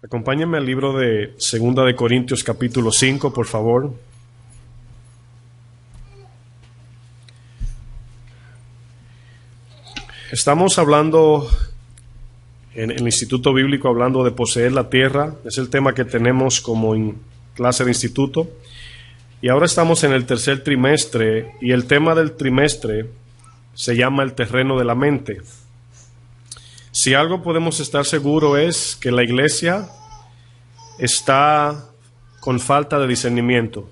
Acompáñenme al libro de Segunda de Corintios capítulo 5, por favor. Estamos hablando en el Instituto Bíblico, hablando de poseer la tierra. Es el tema que tenemos como en clase de instituto. Y ahora estamos en el tercer trimestre y el tema del trimestre se llama el terreno de la mente. Si algo podemos estar seguros es que la iglesia está con falta de discernimiento.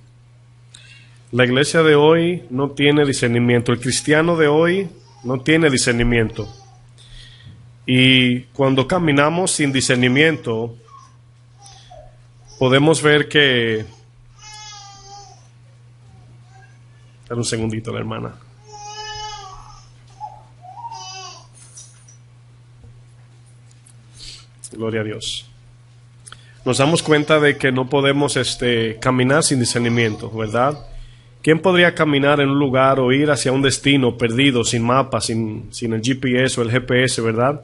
La iglesia de hoy no tiene discernimiento. El cristiano de hoy no tiene discernimiento. Y cuando caminamos sin discernimiento, podemos ver que... Dale un segundito, la hermana. Gloria a Dios. Nos damos cuenta de que no podemos caminar sin discernimiento, ¿verdad? ¿Quién podría caminar en un lugar o ir hacia un destino perdido, sin mapa, sin el GPS o el GPS, ¿verdad?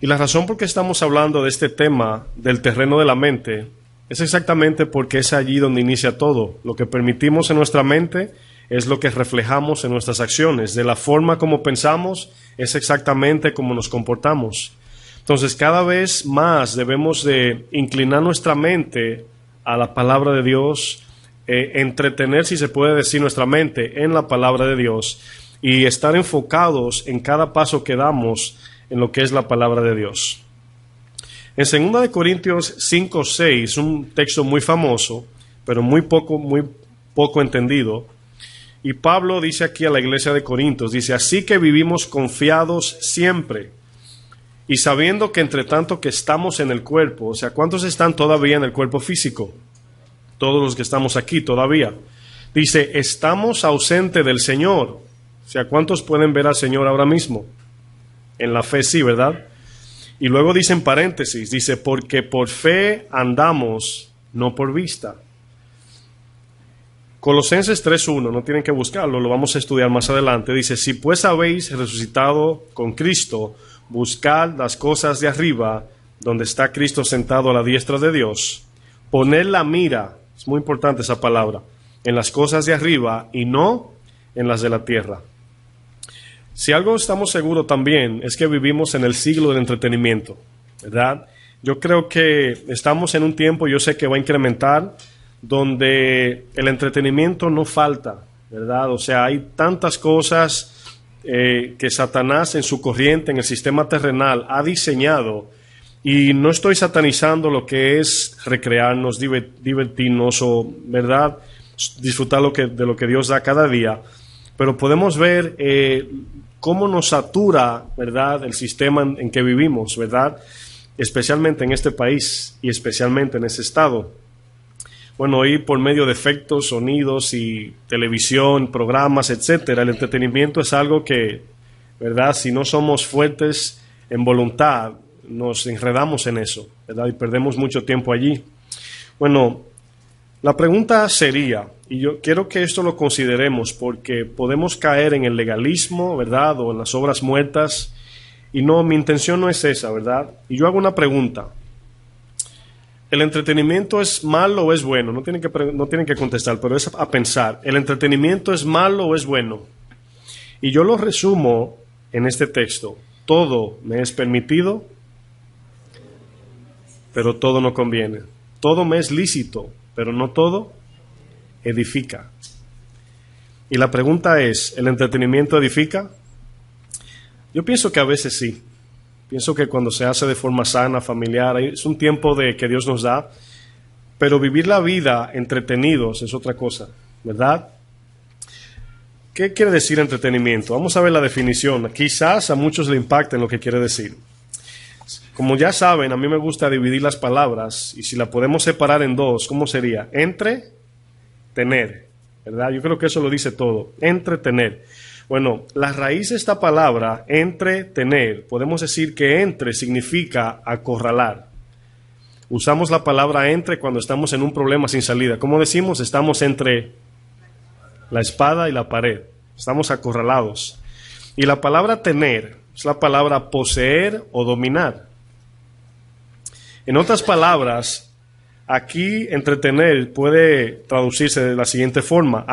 Y la razón por qué estamos hablando de este tema del terreno de la mente es exactamente porque es allí donde inicia todo. Lo que permitimos en nuestra mente es lo que reflejamos en nuestras acciones. De la forma como pensamos es exactamente como nos comportamos. Entonces, cada vez más debemos de inclinar nuestra mente a la palabra de Dios, entretener, si se puede decir, nuestra mente en la palabra de Dios y estar enfocados en cada paso que damos en lo que es la palabra de Dios. En 2 Corintios 5:6, un texto muy famoso, pero muy poco entendido, y Pablo dice aquí a la iglesia de Corintios, dice, así que vivimos confiados siempre, y sabiendo que entre tanto que estamos en el cuerpo, o sea, ¿cuántos están todavía en el cuerpo físico? Todos los que estamos aquí todavía. Dice, estamos ausentes del Señor. O sea, ¿cuántos pueden ver al Señor ahora mismo? En la fe sí, ¿verdad? Y luego dice en paréntesis, dice, porque por fe andamos, no por vista. Colosenses 3:1, no tienen que buscarlo, lo vamos a estudiar más adelante. Dice, si pues habéis resucitado con Cristo, buscad las cosas de arriba, donde está Cristo sentado a la diestra de Dios. Poned la mira, es muy importante esa palabra, en las cosas de arriba y no en las de la tierra. Si algo estamos seguros también es que vivimos en el siglo del entretenimiento, ¿verdad? Yo creo que estamos en un tiempo, yo sé que va a incrementar, donde el entretenimiento no falta, ¿verdad? O sea, hay tantas cosas que Satanás en su corriente, en el sistema terrenal, ha diseñado, y no estoy satanizando lo que es recrearnos, divertirnos o, ¿verdad?, disfrutar de lo que Dios da cada día, pero podemos ver cómo nos satura, ¿verdad?, el sistema en que vivimos, ¿verdad?, especialmente en este país y especialmente en ese estado. Bueno, hoy por medio de efectos, sonidos y televisión, programas, etcétera, el entretenimiento es algo que, ¿verdad?, si no somos fuertes en voluntad, nos enredamos en eso, ¿verdad?, y perdemos mucho tiempo allí. Bueno, la pregunta sería, y yo quiero que esto lo consideremos porque podemos caer en el legalismo, ¿verdad?, o en las obras muertas, y no, mi intención no es esa, ¿verdad? Y yo hago una pregunta. ¿El entretenimiento es malo o es bueno? No tienen que contestar, pero es a pensar. ¿El entretenimiento es malo o es bueno? Y yo lo resumo en este texto. Todo me es permitido, pero todo no conviene. Todo me es lícito, pero no todo edifica. Y la pregunta es, ¿el entretenimiento edifica? Yo pienso que a veces sí. Pienso que cuando se hace de forma sana, familiar, es un tiempo que Dios nos da, pero vivir la vida entretenidos es otra cosa, ¿verdad? ¿Qué quiere decir entretenimiento? Vamos a ver la definición. Quizás a muchos le impacte lo que quiere decir. Como ya saben, a mí me gusta dividir las palabras, y si la podemos separar en dos, ¿cómo sería? Entretener, ¿verdad? Yo creo que eso lo dice todo, entretener. Bueno, la raíz de esta palabra, entretener, podemos decir que entre significa acorralar. Usamos la palabra entre cuando estamos en un problema sin salida. ¿Cómo decimos? Estamos entre la espada y la pared. Estamos acorralados. Y la palabra tener es la palabra poseer o dominar. En otras palabras, aquí entretener puede traducirse de la siguiente forma: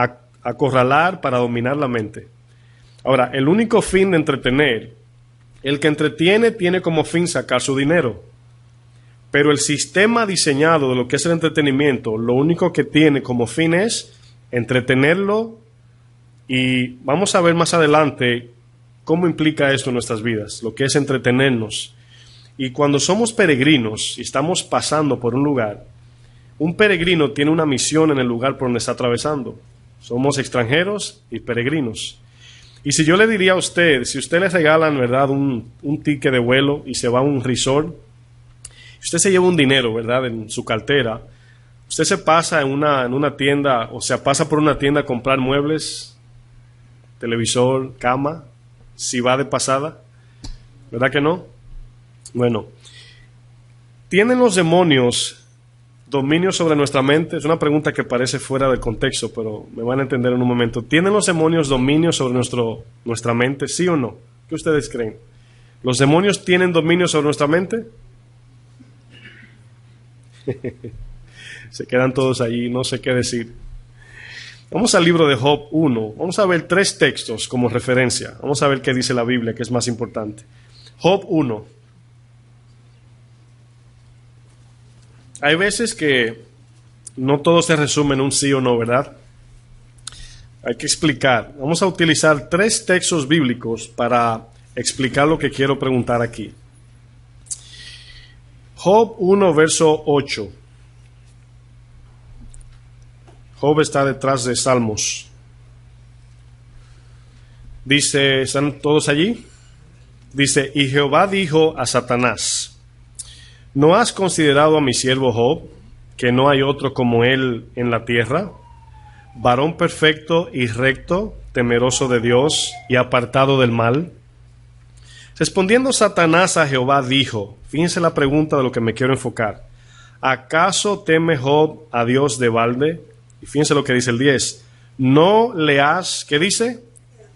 acorralar para dominar la mente. Ahora, el único fin de entretener, el que entretiene tiene como fin sacar su dinero. Pero el sistema diseñado de lo que es el entretenimiento, lo único que tiene como fin es entretenerlo, y vamos a ver más adelante cómo implica esto en nuestras vidas, lo que es entretenernos. Y cuando somos peregrinos y estamos pasando por un lugar, un peregrino tiene una misión en el lugar por donde está atravesando. Somos extranjeros y peregrinos. Y si yo le diría a usted, si usted le regalan, ¿verdad?, un ticket de vuelo y se va a un resort, usted se lleva un dinero, ¿verdad?, en su cartera, usted se pasa en una tienda, o sea, pasa por una tienda a comprar muebles, televisor, cama, si va de pasada, ¿verdad que no? Bueno, ¿tienen los demonios dominio sobre nuestra mente? Es una pregunta que parece fuera del contexto, pero me van a entender en un momento. ¿Tienen los demonios dominio sobre nuestra mente, sí o no? ¿Qué ustedes creen? ¿Los demonios tienen dominio sobre nuestra mente? Se quedan todos allí, no sé qué decir. Vamos al libro de Job 1. Vamos a ver 3 textos como referencia. Vamos a ver qué dice la Biblia, que es más importante. Job 1. Hay veces que no todo se resume en un sí o no, ¿verdad? Hay que explicar. Vamos a utilizar 3 textos bíblicos para explicar lo que quiero preguntar aquí. Job 1, verso 8. Job está detrás de Salmos. Dice, ¿están todos allí? Dice, y Jehová dijo a Satanás: ¿no has considerado a mi siervo Job, que no hay otro como él en la tierra, varón perfecto y recto, temeroso de Dios y apartado del mal? Respondiendo Satanás a Jehová dijo, fíjense la pregunta de lo que me quiero enfocar: ¿acaso teme Job a Dios de balde? Y fíjense lo que dice el 10. No le has, ¿qué dice?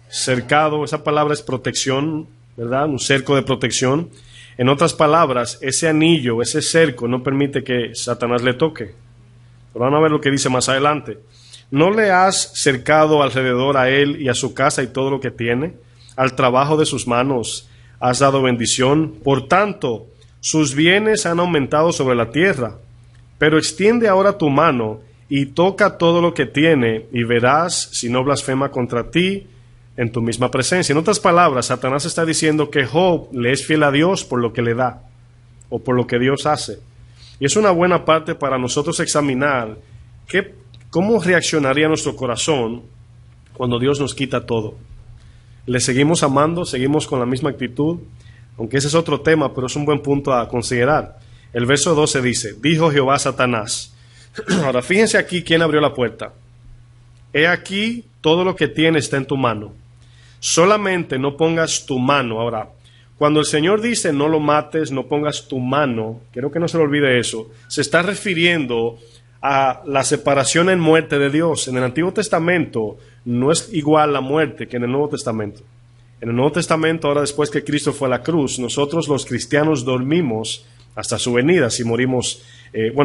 Cercado. Esa palabra es protección, ¿verdad? Un cerco de protección. En otras palabras, ese anillo, ese cerco no permite que Satanás le toque. Pero van a ver lo que dice más adelante. No le has cercado alrededor a él y a su casa y todo lo que tiene. Al trabajo de sus manos has dado bendición. Por tanto, sus bienes han aumentado sobre la tierra. Pero extiende ahora tu mano y toca todo lo que tiene, y verás si no blasfema contra ti en tu misma presencia. En otras palabras, Satanás está diciendo que Job le es fiel a Dios por lo que le da, o por lo que Dios hace. Y es una buena parte para nosotros examinar cómo reaccionaría nuestro corazón cuando Dios nos quita todo. ¿Le seguimos amando? ¿Seguimos con la misma actitud? Aunque ese es otro tema, pero es un buen punto a considerar. El verso 12 dice, dijo Jehová a Satanás. Ahora, fíjense aquí quién abrió la puerta. He aquí, todo lo que tienes está en tu mano. Solamente no pongas tu mano. Ahora, cuando el Señor dice no lo mates, no pongas tu mano, quiero que no se le olvide eso, se está refiriendo a la separación en muerte de Dios. En el Antiguo Testamento no es igual la muerte que en el Nuevo Testamento. En el Nuevo Testamento, ahora después que Cristo fue a la cruz, nosotros los cristianos dormimos hasta su venida, si morimos.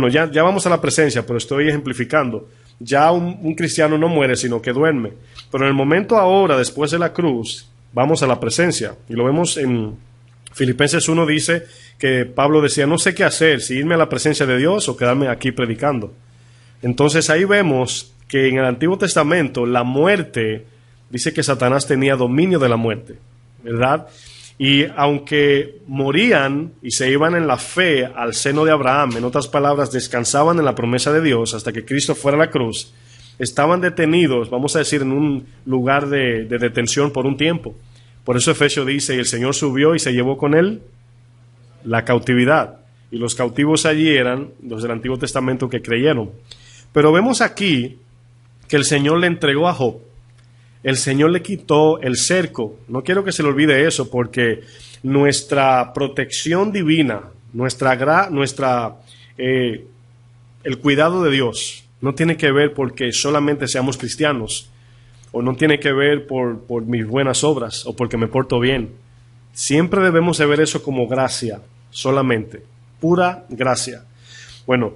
Ya vamos a la presencia, pero estoy ejemplificando. Ya un cristiano no muere, sino que duerme. Pero en el momento ahora, después de la cruz, vamos a la presencia. Y lo vemos en Filipenses 1, dice que Pablo decía, no sé qué hacer, si irme a la presencia de Dios o quedarme aquí predicando. Entonces ahí vemos que en el Antiguo Testamento la muerte, dice que Satanás tenía dominio de la muerte, ¿verdad? Y aunque morían y se iban en la fe al seno de Abraham, en otras palabras, descansaban en la promesa de Dios hasta que Cristo fuera a la cruz, estaban detenidos, vamos a decir, en un lugar de detención por un tiempo. Por eso Efesios dice, y el Señor subió y se llevó con él la cautividad. Y los cautivos allí eran los del Antiguo Testamento que creyeron. Pero vemos aquí que el Señor le entregó a Job. El Señor le quitó el cerco. No quiero que se le olvide eso, porque nuestra protección divina, el cuidado de Dios, no tiene que ver porque solamente seamos cristianos, o no tiene que ver por mis buenas obras, o porque me porto bien. Siempre debemos de ver eso como gracia, solamente. pura gracia. Bueno,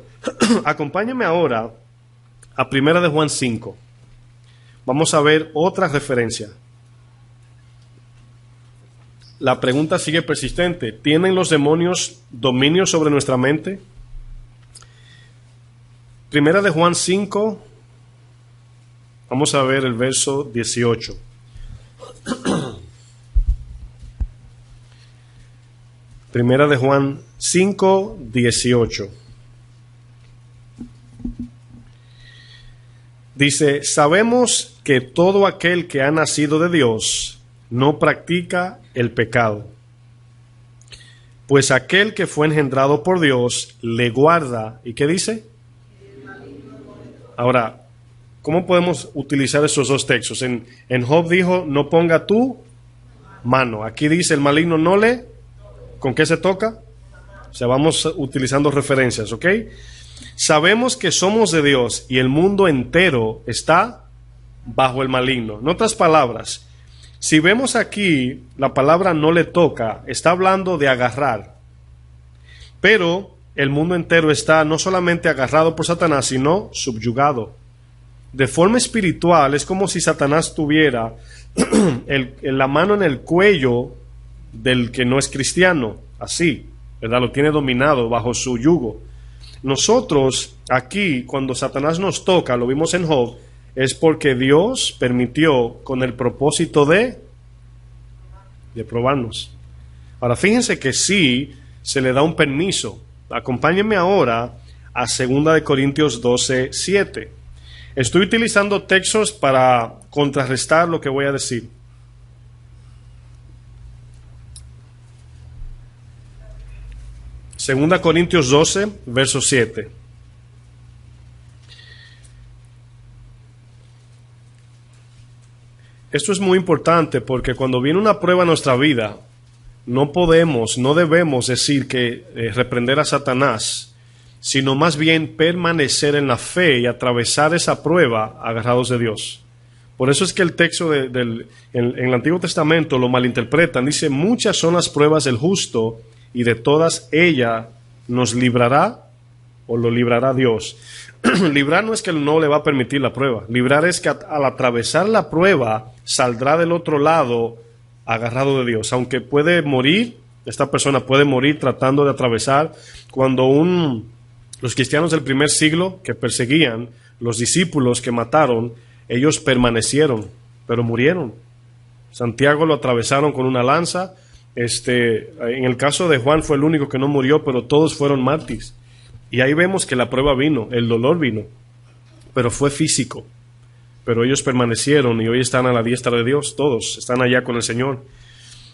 acompáñenme ahora a 1 de Juan 5. Vamos a ver otra referencia. La pregunta sigue persistente. ¿Tienen los demonios dominio sobre nuestra mente? 1 de Juan 5, vamos a ver el verso 18. Primera de Juan 5, 18. Dice, sabemos que todo aquel que ha nacido de Dios no practica el pecado, pues aquel que fue engendrado por Dios le guarda. ¿Y qué dice? Ahora, ¿cómo podemos utilizar esos dos textos? En Job dijo, no ponga tu mano. Aquí dice, el maligno no le... ¿Con qué se toca? O sea, vamos utilizando referencias, ¿ok? Sabemos que somos de Dios y el mundo entero está bajo el maligno. En otras palabras, si vemos aquí la palabra no le toca, está hablando de agarrar. Pero el mundo entero está no solamente agarrado por Satanás, sino subyugado. De forma espiritual, es como si Satanás tuviera la mano en el cuello del que no es cristiano, así, ¿verdad? Lo tiene dominado bajo su yugo. Nosotros aquí, cuando Satanás nos toca, lo vimos en Job, es porque Dios permitió con el propósito de probarnos. Ahora, fíjense que sí se le da un permiso. Acompáñenme ahora a 2 Corintios 12, 7. Estoy utilizando textos para contrarrestar lo que voy a decir. 2 Corintios 12, verso 7. Esto es muy importante porque cuando viene una prueba a nuestra vida, no debemos decir que reprender a Satanás, sino más bien permanecer en la fe y atravesar esa prueba agarrados de Dios. Por eso es que el texto en el Antiguo Testamento lo malinterpretan. Dice, muchas son las pruebas del justo y de todas ellas nos librará o lo librará Dios. Librar no es que no le va a permitir la prueba. Librar es que al atravesar la prueba saldrá del otro lado agarrado de Dios. Aunque puede morir, esta persona puede morir tratando de atravesar. Cuando los cristianos del primer siglo que perseguían, los discípulos que mataron, ellos permanecieron, pero murieron. Santiago lo atravesaron con una lanza. En el caso de Juan fue el único que no murió, pero todos fueron mártires. Y ahí vemos que la prueba vino, el dolor vino, pero fue físico. Pero ellos permanecieron y hoy están a la diestra de Dios, todos están allá con el Señor.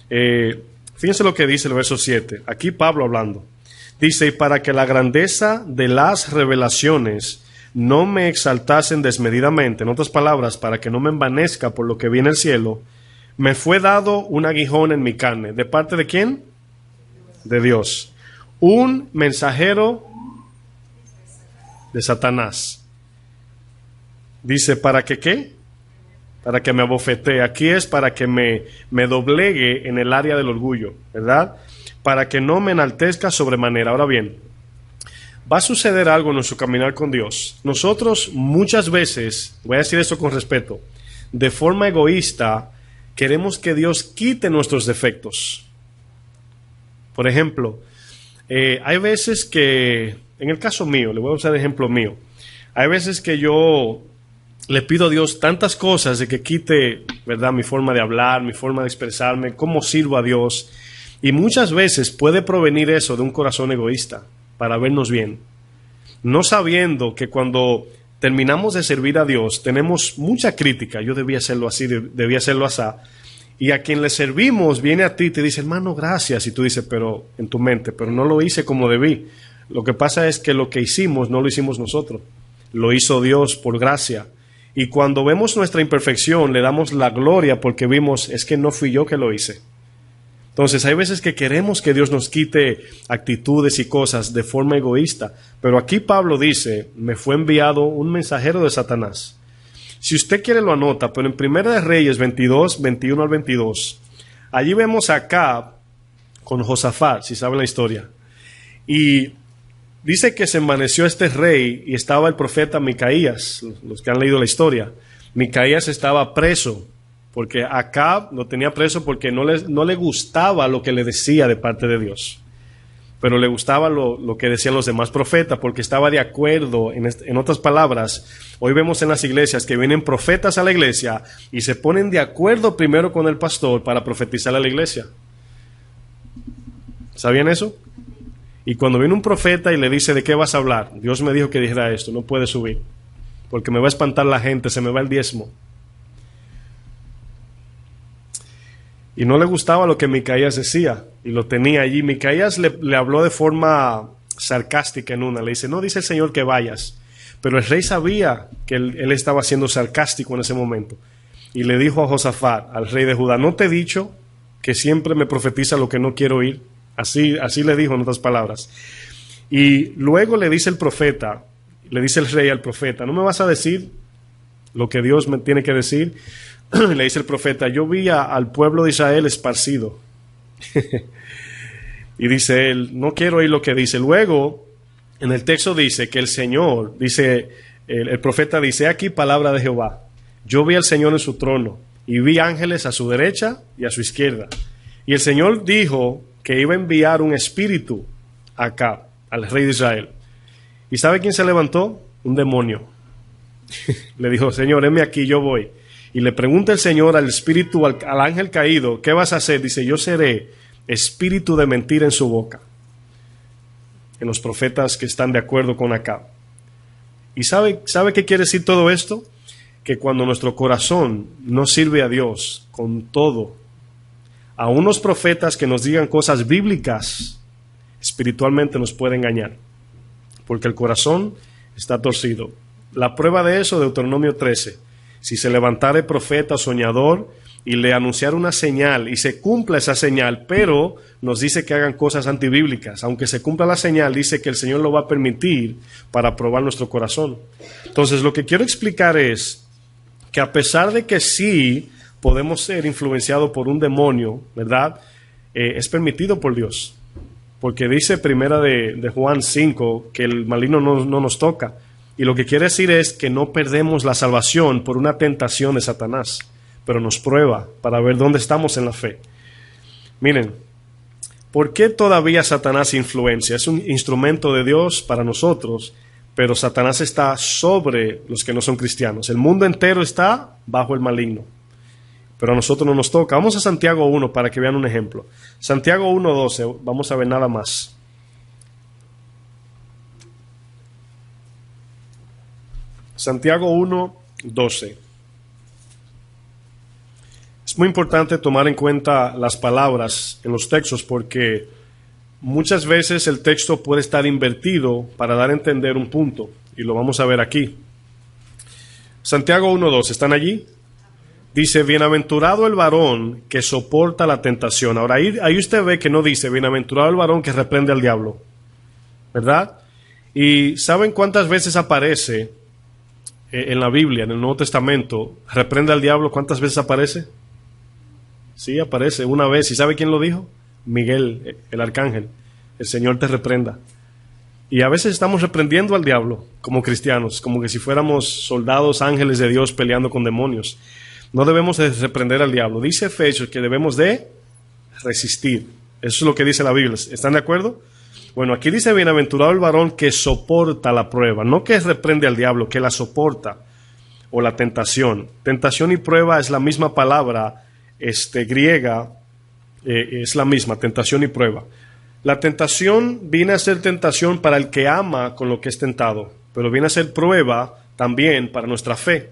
Fíjense lo que dice el verso 7, aquí Pablo hablando. Dice, y para que la grandeza de las revelaciones no me exaltasen desmedidamente, en otras palabras, para que no me envanezca por lo que viene del cielo, me fue dado un aguijón en mi carne. ¿De parte de quién? De Dios. Un mensajero de Satanás. Dice, ¿para que qué? Para que me abofetee. Aquí es para que me doblegue en el área del orgullo, ¿verdad? Para que no me enaltezca sobremanera. Ahora bien, va a suceder algo en nuestro caminar con Dios. Nosotros muchas veces, voy a decir esto con respeto, de forma egoísta, queremos que Dios quite nuestros defectos. Por ejemplo, hay veces que, en el caso mío, le voy a usar el ejemplo mío, hay veces que yo le pido a Dios tantas cosas de que quite, ¿verdad?, mi forma de hablar, mi forma de expresarme, cómo sirvo a Dios, y muchas veces puede provenir eso de un corazón egoísta, para vernos bien, no sabiendo que cuando terminamos de servir a Dios, tenemos mucha crítica. Yo debía hacerlo así, debía hacerlo así. Y a quien le servimos viene a ti y te dice, hermano, gracias. Y tú dices, pero en tu mente, pero no lo hice como debí. Lo que pasa es que lo que hicimos no lo hicimos nosotros. Lo hizo Dios por gracia. Y cuando vemos nuestra imperfección, le damos la gloria porque vimos, es que no fui yo que lo hice. Entonces, hay veces que queremos que Dios nos quite actitudes y cosas de forma egoísta, pero aquí Pablo dice, me fue enviado un mensajero de Satanás. Si usted quiere lo anota, pero en 1 Reyes 22, 21 al 22, allí vemos a Acab con Josafat, si saben la historia. Y dice que se envaneció este rey y estaba el profeta Micaías, los que han leído la historia. Micaías estaba preso, porque Acab lo tenía preso porque no le gustaba lo que le decía de parte de Dios. Pero le gustaba lo que decían los demás profetas, porque estaba de acuerdo. En otras palabras, hoy vemos en las iglesias que vienen profetas a la iglesia y se ponen de acuerdo primero con el pastor para profetizar a la iglesia. ¿Sabían eso? Y cuando viene un profeta y le dice, ¿de qué vas a hablar? Dios me dijo que dijera esto, no puede subir, porque me va a espantar la gente, se me va el diezmo. Y no le gustaba lo que Micaías decía, y lo tenía allí. Micaías le habló de forma sarcástica en una. Le dice, no dice el Señor que vayas. Pero el rey sabía que él estaba siendo sarcástico en ese momento. Y le dijo a Josafat, al rey de Judá, ¿no te he dicho que siempre me profetiza lo que no quiero oír? Así le dijo en otras palabras. Y luego le dice el profeta, le dice el rey al profeta, ¿no me vas a decir lo que Dios me tiene que decir? Le dice el profeta, yo vi al pueblo de Israel esparcido. Y dice él, no quiero oír lo que dice. Luego, en el texto dice que el Señor, dice, el profeta dice, aquí palabra de Jehová. Yo vi al Señor en su trono y vi ángeles a su derecha y a su izquierda. Y el Señor dijo que iba a enviar un espíritu acá, al rey de Israel. ¿Y sabe quién se levantó? Un demonio. Le dijo, Señor, heme aquí, yo voy. Y le pregunta el Señor al espíritu, al ángel caído, ¿qué vas a hacer? Dice, yo seré espíritu de mentira en su boca. En los profetas que están de acuerdo con Acab. ¿Y sabe qué quiere decir todo esto? Que cuando nuestro corazón no sirve a Dios con todo, a unos profetas que nos digan cosas bíblicas, espiritualmente nos puede engañar. Porque el corazón está torcido. La prueba de eso, Deuteronomio 13. Si se levantara el profeta soñador y le anunciara una señal y se cumpla esa señal, pero nos dice que hagan cosas antibíblicas. Aunque se cumpla la señal, dice que el Señor lo va a permitir para probar nuestro corazón. Entonces, lo que quiero explicar es que a pesar de que sí podemos ser influenciados por un demonio, ¿verdad? Es permitido por Dios. Porque dice primera de Juan 5 que el maligno no nos toca. Y lo que quiere decir es que no perdemos la salvación por una tentación de Satanás, pero nos prueba para ver dónde estamos en la fe. Miren, ¿por qué todavía Satanás influencia? Es un instrumento de Dios para nosotros, pero Satanás está sobre los que no son cristianos. El mundo entero está bajo el maligno, pero a nosotros no nos toca. Vamos a Santiago 1 para que vean un ejemplo. Santiago 1:12, vamos a ver nada más. Santiago 1:12. Es muy importante tomar en cuenta las palabras en los textos porque muchas veces el texto puede estar invertido para dar a entender un punto y lo vamos a ver aquí. Santiago 1:12, ¿están allí? Dice, bienaventurado el varón que soporta la tentación. Ahora ahí usted ve que no dice, bienaventurado el varón que reprende al diablo, ¿verdad? Y ¿saben cuántas veces aparece en la Biblia, en el Nuevo Testamento, reprende al diablo? ¿Cuántas veces aparece? Sí, aparece una vez. ¿Y sabe quién lo dijo? Miguel, el arcángel. El Señor te reprenda. Y a veces estamos reprendiendo al diablo como cristianos, como que si fuéramos soldados, ángeles de Dios peleando con demonios. No debemos de reprender al diablo. Dice Efesios que debemos de resistir. Eso es lo que dice la Biblia. ¿Están de acuerdo? Bueno, aquí dice, bienaventurado el varón que soporta la prueba. No que reprende al diablo, que la soporta. O la tentación. Tentación y prueba es la misma palabra griega. Es la misma, tentación y prueba. La tentación viene a ser tentación para el que ama con lo que es tentado. Pero viene a ser prueba también para nuestra fe.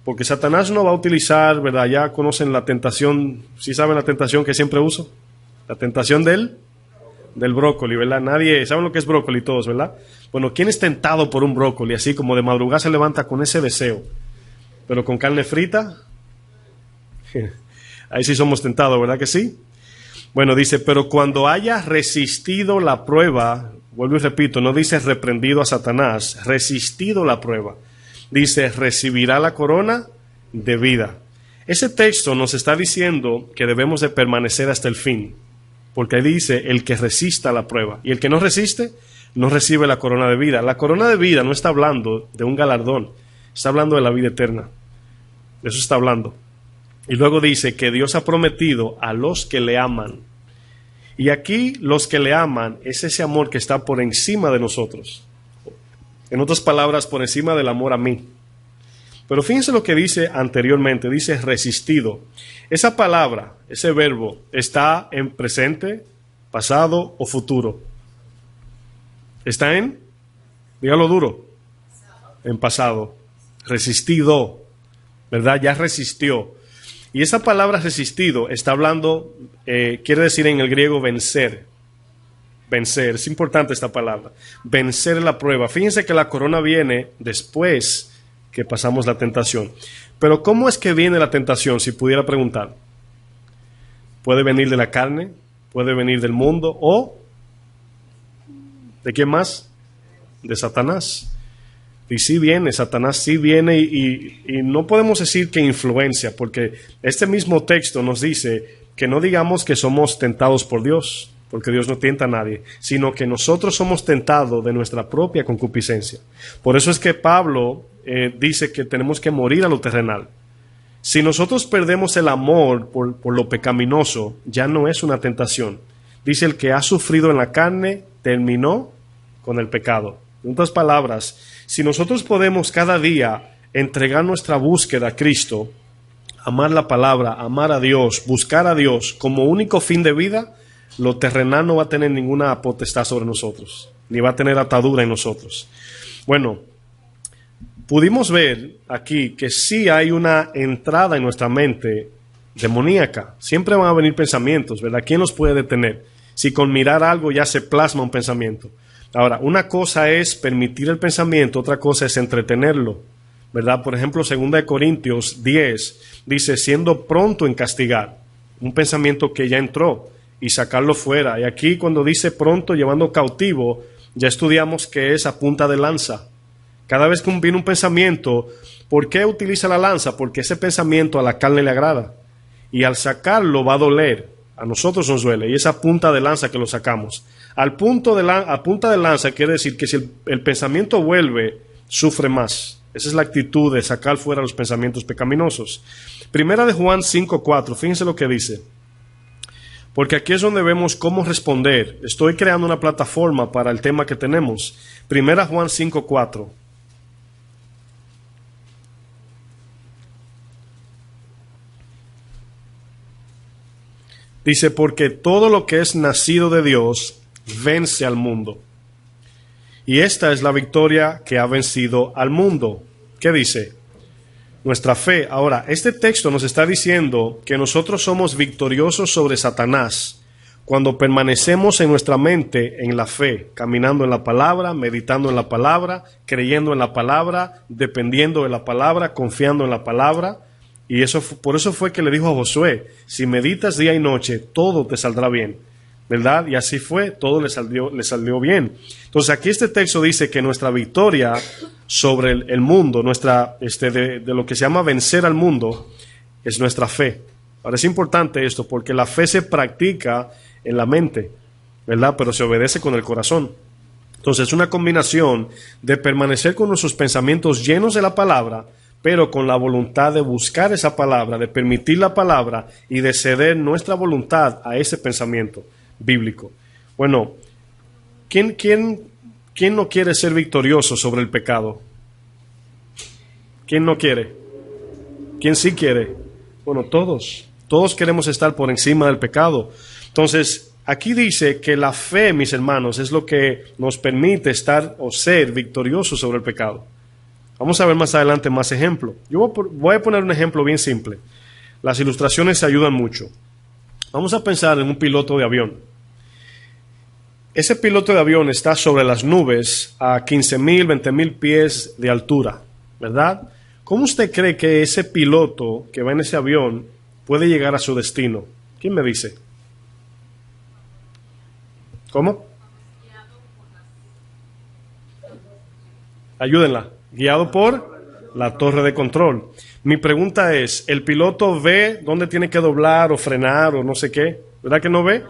Porque Satanás no va a utilizar, ¿verdad? Ya conocen la tentación. ¿Sí saben la tentación que siempre uso? La tentación del brócoli, ¿verdad? Nadie, ¿saben lo que es brócoli todos, verdad? Bueno, ¿quién es tentado por un brócoli? Así como de madrugada se levanta con ese deseo. Pero con carne frita, ahí sí somos tentados, ¿verdad que sí? Bueno, dice, pero cuando haya resistido la prueba, vuelvo y repito, no dice reprendido a Satanás, resistido la prueba. Dice, recibirá la corona de vida. Ese texto nos está diciendo que debemos de permanecer hasta el fin. porque ahí dice el que resista la prueba. Y el que no resiste, no recibe la corona de vida. La corona de vida no está hablando de un galardón, está hablando de la vida eterna. De eso está hablando. Y luego dice que Dios ha prometido a los que le aman. Y aquí los que le aman es ese amor que está por encima de nosotros. En otras palabras, por encima del amor a mí. Pero fíjense lo que dice anteriormente, dice resistido. Esa palabra, ese verbo, ¿está en presente, pasado o futuro? ¿Está en? Dígalo duro. En pasado. Resistido. ¿Verdad? Ya resistió. Y esa palabra resistido está hablando, quiere decir en el griego vencer. Vencer, es importante esta palabra. Vencer la prueba. Fíjense que la corona viene después que pasamos la tentación. Pero ¿cómo es que viene la tentación? Si pudiera preguntar. ¿Puede venir de la carne? ¿Puede venir del mundo? ¿O de quién más? De Satanás. Y sí viene, Satanás sí viene y no podemos decir que influencia, porque este mismo texto nos dice que no digamos que somos tentados por Dios, porque Dios no tienta a nadie, sino que nosotros somos tentados de nuestra propia concupiscencia. Por eso es que Pablo dice que tenemos que morir a lo terrenal. Si nosotros perdemos el amor por lo pecaminoso, ya no es una tentación. Dice el que ha sufrido en la carne terminó con el pecado. En otras palabras, si nosotros podemos cada día entregar nuestra búsqueda a Cristo, amar la palabra, amar a Dios, buscar a Dios como único fin de vida, lo terrenal no va a tener ninguna potestad sobre nosotros, ni va a tener atadura en nosotros. Bueno, pudimos ver aquí que sí hay una entrada en nuestra mente demoníaca. Siempre van a venir pensamientos, ¿verdad? ¿Quién los puede detener? Si con mirar algo ya se plasma un pensamiento. Ahora, una cosa es permitir el pensamiento, otra cosa es entretenerlo, ¿verdad? Por ejemplo, 2 Corintios 10 dice, siendo pronto en castigar, un pensamiento que ya entró y sacarlo fuera. Y aquí cuando dice pronto, llevando cautivo, ya estudiamos que es a punta de lanza. Cada vez que viene un pensamiento, ¿por qué utiliza la lanza? Porque ese pensamiento a la carne le agrada. Y al sacarlo va a doler. A nosotros nos duele. Y esa punta de lanza que lo sacamos. A punta de lanza quiere decir que si el pensamiento vuelve, sufre más. Esa es la actitud de sacar fuera los pensamientos pecaminosos. Primera de Juan 5:4, fíjense lo que dice. Porque aquí es donde vemos cómo responder. Estoy creando una plataforma para el tema que tenemos. Primera Juan 5:4. Dice, porque todo lo que es nacido de Dios vence al mundo. Y esta es la victoria que ha vencido al mundo. ¿Qué dice? Nuestra fe. Ahora, este texto nos está diciendo que nosotros somos victoriosos sobre Satanás cuando permanecemos en nuestra mente en la fe, caminando en la palabra, meditando en la palabra, creyendo en la palabra, dependiendo de la palabra, confiando en la palabra. Y por eso fue que le dijo a Josué, si meditas día y noche, todo te saldrá bien, ¿verdad? Y así fue, todo le salió bien. Entonces aquí este texto dice que nuestra victoria sobre el mundo, de lo que se llama vencer al mundo, es nuestra fe. Ahora es importante esto, porque la fe se practica en la mente, ¿verdad? Pero se obedece con el corazón. Entonces es una combinación de permanecer con nuestros pensamientos llenos de la palabra, pero con la voluntad de buscar esa palabra, de permitir la palabra y de ceder nuestra voluntad a ese pensamiento bíblico. Bueno, ¿quién no quiere ser victorioso sobre el pecado? ¿Quién no quiere? ¿Quién sí quiere? Bueno, todos. Todos queremos estar por encima del pecado. Entonces, aquí dice que la fe, mis hermanos, es lo que nos permite estar o ser victoriosos sobre el pecado. Vamos a ver más adelante más ejemplos. Yo voy a poner un ejemplo bien simple. Las ilustraciones ayudan mucho. Vamos a pensar en un piloto de avión. Ese piloto de avión está sobre las nubes a 15,000, 20,000 pies de altura, ¿verdad? ¿Cómo usted cree que ese piloto que va en ese avión puede llegar a su destino? ¿Quién me dice? ¿Cómo? Ayúdenla. Guiado por la torre de control. Mi pregunta es, ¿el piloto ve dónde tiene que doblar o frenar o no sé qué? ¿Verdad que no ve?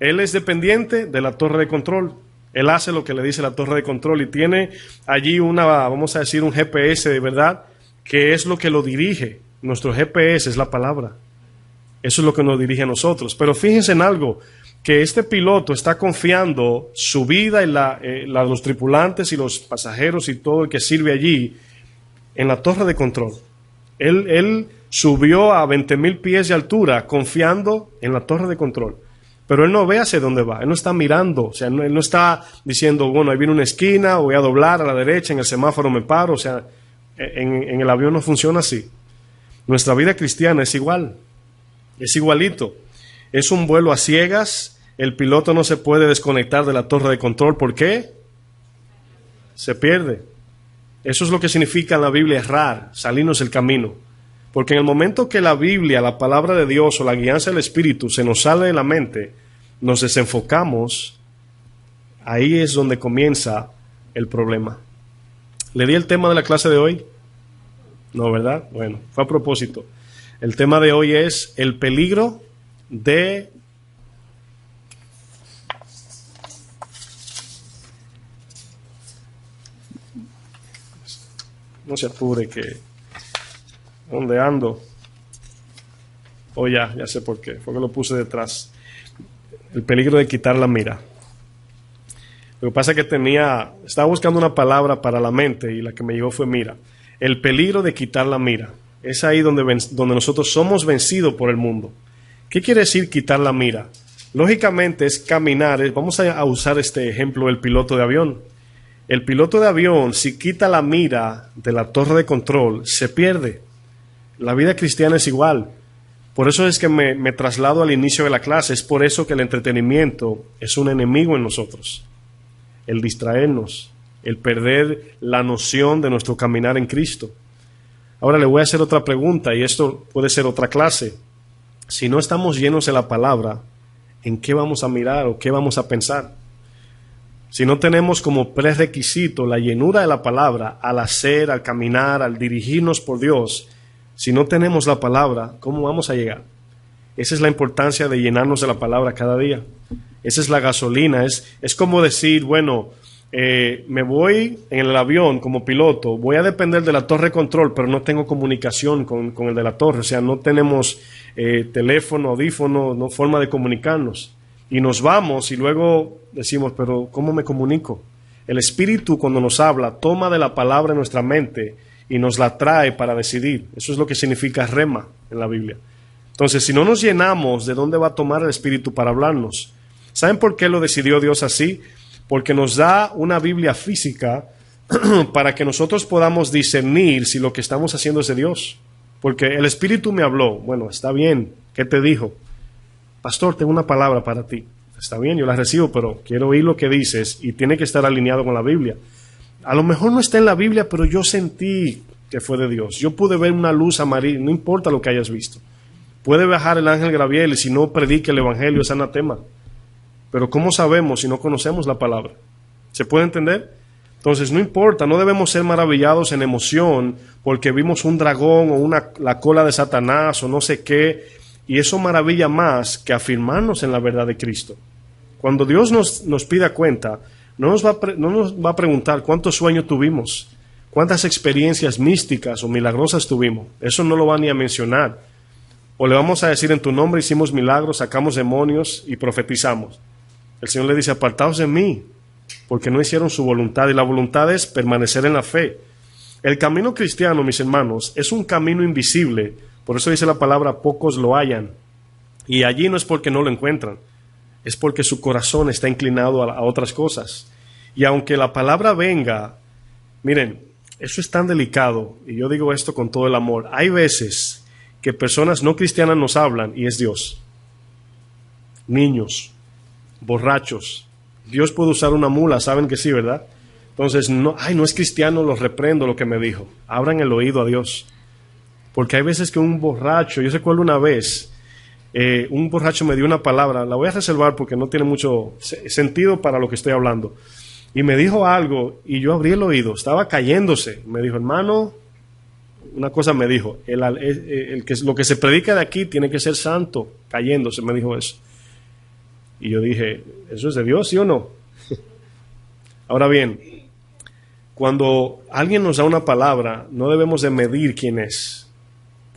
Él es dependiente de la torre de control. Él hace lo que le dice la torre de control y tiene allí vamos a decir, un GPS de verdad, que es lo que lo dirige. Nuestro GPS es la palabra. Eso es lo que nos dirige a nosotros. Pero fíjense en algo, que este piloto está confiando su vida y la de los tripulantes y los pasajeros y todo el que sirve allí en la torre de control. Él subió a 20,000 pies de altura confiando en la torre de control. Pero él no ve hacia dónde va, él no está mirando, o sea, él no está diciendo, bueno, ahí viene una esquina, voy a doblar a la derecha, en el semáforo me paro, o sea, en el avión no funciona así. Nuestra vida cristiana es igual, es igualito. Es un vuelo a ciegas, el piloto no se puede desconectar de la torre de control, ¿por qué? Se pierde. Eso es lo que significa en la Biblia errar, salirnos del camino. Porque en el momento que la Biblia, la palabra de Dios o la guianza del Espíritu se nos sale de la mente, nos desenfocamos, ahí es donde comienza el problema. ¿Le di el tema de la clase de hoy? No, ¿verdad? Bueno, fue a propósito. El tema de hoy es el peligro de no se apure que ¿dónde ando? Oh, ya sé por qué. Fue que lo puse detrás. El peligro de quitar la mira. Lo que pasa es que estaba buscando una palabra para la mente y la que me llegó fue mira. El peligro de quitar la mira. Es ahí donde nosotros somos vencidos por el mundo. ¿Qué quiere decir quitar la mira? Lógicamente es caminar. Vamos a usar este ejemplo del piloto de avión. El piloto de avión, si quita la mira de la torre de control, se pierde. La vida cristiana es igual. Por eso es que me traslado al inicio de la clase. Es por eso que el entretenimiento es un enemigo en nosotros. El distraernos, el perder la noción de nuestro caminar en Cristo. Ahora le voy a hacer otra pregunta y esto puede ser otra clase. Si no estamos llenos de la palabra, ¿en qué vamos a mirar o qué vamos a pensar? Si no tenemos como prerequisito la llenura de la palabra al hacer, al caminar, al dirigirnos por Dios, si no tenemos la palabra, ¿cómo vamos a llegar? Esa es la importancia de llenarnos de la palabra cada día. Esa es la gasolina. Es como decir, bueno, me voy en el avión como piloto, voy a depender de la torre de control, pero no tengo comunicación con el de la torre. O sea, no tenemos teléfono, audífono, no forma de comunicarnos. Y nos vamos y luego decimos, pero ¿cómo me comunico? El Espíritu cuando nos habla toma de la palabra en nuestra mente y nos la trae para decidir. Eso es lo que significa rema en la Biblia. Entonces, si no nos llenamos, ¿de dónde va a tomar el Espíritu para hablarnos? ¿Saben por qué lo decidió Dios así? Porque nos da una Biblia física para que nosotros podamos discernir si lo que estamos haciendo es de Dios. Porque el Espíritu me habló. Bueno, está bien. ¿Qué te dijo? Pastor, tengo una palabra para ti. Está bien, yo la recibo, pero quiero oír lo que dices y tiene que estar alineado con la Biblia. A lo mejor no está en la Biblia, pero yo sentí que fue de Dios. Yo pude ver una luz amarilla, no importa lo que hayas visto. Puede bajar el ángel Gabriel y si no predique el evangelio es anatema. Pero ¿cómo sabemos si no conocemos la palabra? ¿Se puede entender? Entonces no importa, no debemos ser maravillados en emoción porque vimos un dragón o la cola de Satanás o no sé qué, y eso maravilla más que afirmarnos en la verdad de Cristo. Cuando Dios nos pida cuenta, no nos va a preguntar cuántos sueños tuvimos, cuántas experiencias místicas o milagrosas tuvimos. Eso no lo va ni a mencionar. O le vamos a decir, en tu nombre hicimos milagros, sacamos demonios y profetizamos. El Señor le dice, apartaos de mí, porque no hicieron su voluntad. Y la voluntad es permanecer en la fe. El camino cristiano, mis hermanos, es un camino invisible. Por eso dice la palabra, pocos lo hallan. Y allí no es porque no lo encuentran, es porque su corazón está inclinado a otras cosas. Y aunque la palabra venga, miren, eso es tan delicado, y yo digo esto con todo el amor. Hay veces que personas no cristianas nos hablan y es Dios. Niños, borrachos. Dios puede usar una mula, saben que sí, ¿verdad? Entonces, no es cristiano, lo reprendo lo que me dijo. Abran el oído a Dios. Porque hay veces que un borracho, yo recuerdo una vez, un borracho me dio una palabra, la voy a reservar porque no tiene mucho sentido para lo que estoy hablando. Y me dijo algo y yo abrí el oído, estaba cayéndose. Me dijo, hermano, una cosa me dijo, lo que se predica de aquí tiene que ser santo, cayéndose, me dijo eso. Y yo dije, ¿eso es de Dios, sí o no? Ahora bien, cuando alguien nos da una palabra, no debemos de medir quién es.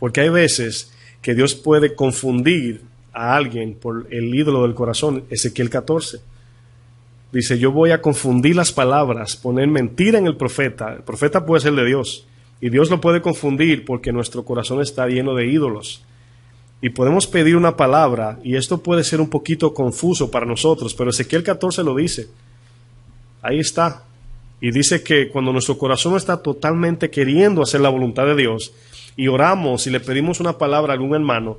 Porque hay veces que Dios puede confundir a alguien por el ídolo del corazón. Ezequiel 14. Dice, yo voy a confundir las palabras, poner mentira en el profeta. El profeta puede ser de Dios. Y Dios lo puede confundir porque nuestro corazón está lleno de ídolos. Y podemos pedir una palabra, y esto puede ser un poquito confuso para nosotros, pero Ezequiel 14 lo dice. Ahí está. Y dice que cuando nuestro corazón está totalmente queriendo hacer la voluntad de Dios, y oramos y le pedimos una palabra a algún hermano,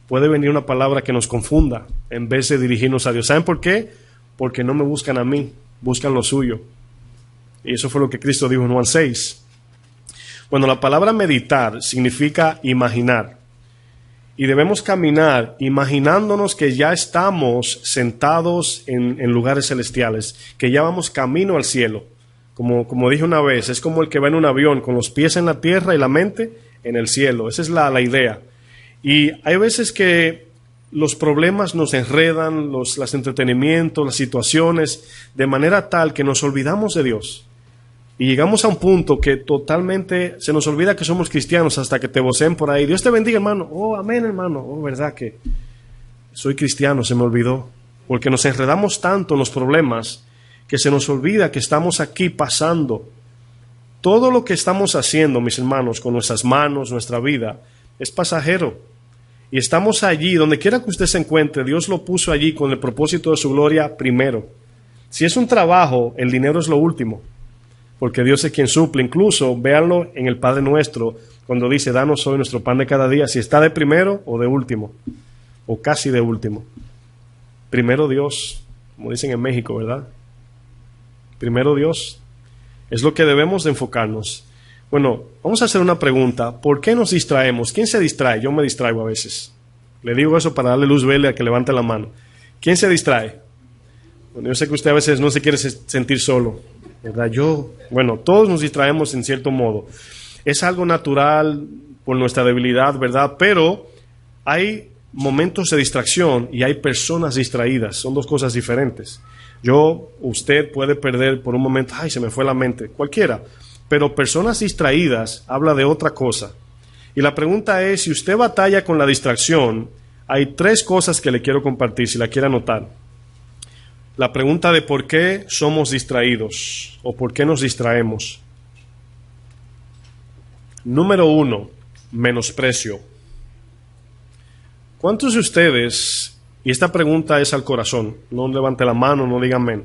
puede venir una palabra que nos confunda en vez de dirigirnos a Dios. ¿Saben por qué? Porque no me buscan a mí, buscan lo suyo. Y eso fue lo que Cristo dijo en Juan 6. Bueno, la palabra meditar significa imaginar. Y debemos caminar imaginándonos que ya estamos sentados en lugares celestiales, que ya vamos camino al cielo. Como dije una vez, es como el que va en un avión con los pies en la tierra y la mente en el cielo. Esa es la idea. Y hay veces que los problemas nos enredan, los entretenimientos, las situaciones, de manera tal que nos olvidamos de Dios. Y llegamos a un punto que totalmente se nos olvida que somos cristianos hasta que te vocen por ahí. Dios te bendiga, hermano. Oh, amén, hermano. Oh, verdad que soy cristiano, se me olvidó. Porque nos enredamos tanto en los problemas que se nos olvida que estamos aquí pasando. Todo lo que estamos haciendo, mis hermanos, con nuestras manos, nuestra vida, es pasajero. Y estamos allí, donde quiera que usted se encuentre, Dios lo puso allí con el propósito de su gloria primero. Si es un trabajo, el dinero es lo último. Porque Dios es quien suple. Incluso, véanlo en el Padre Nuestro, cuando dice, danos hoy nuestro pan de cada día, si está de primero o de último, o casi de último. Primero Dios, como dicen en México, ¿verdad? Primero Dios. Es lo que debemos de enfocarnos. Bueno, vamos a hacer una pregunta. ¿Por qué nos distraemos? ¿Quién se distrae? Yo me distraigo a veces. Le digo eso para darle luz verde a que levante la mano. ¿Quién se distrae? Bueno, yo sé que usted a veces no se quiere sentir solo, ¿verdad? Bueno, todos nos distraemos en cierto modo. Es algo natural por nuestra debilidad, ¿verdad? Pero hay momentos de distracción y hay personas distraídas. Son dos cosas diferentes. Usted puede perder por un momento, ay, se me fue la mente, cualquiera. Pero personas distraídas habla de otra cosa. Y la pregunta es, si usted batalla con la distracción, hay 3 cosas que le quiero compartir, si la quiere anotar. La pregunta de por qué somos distraídos o por qué nos distraemos. Número 1, menosprecio. ¿Cuántos de ustedes, y esta pregunta es al corazón, no levante la mano, no digan amén,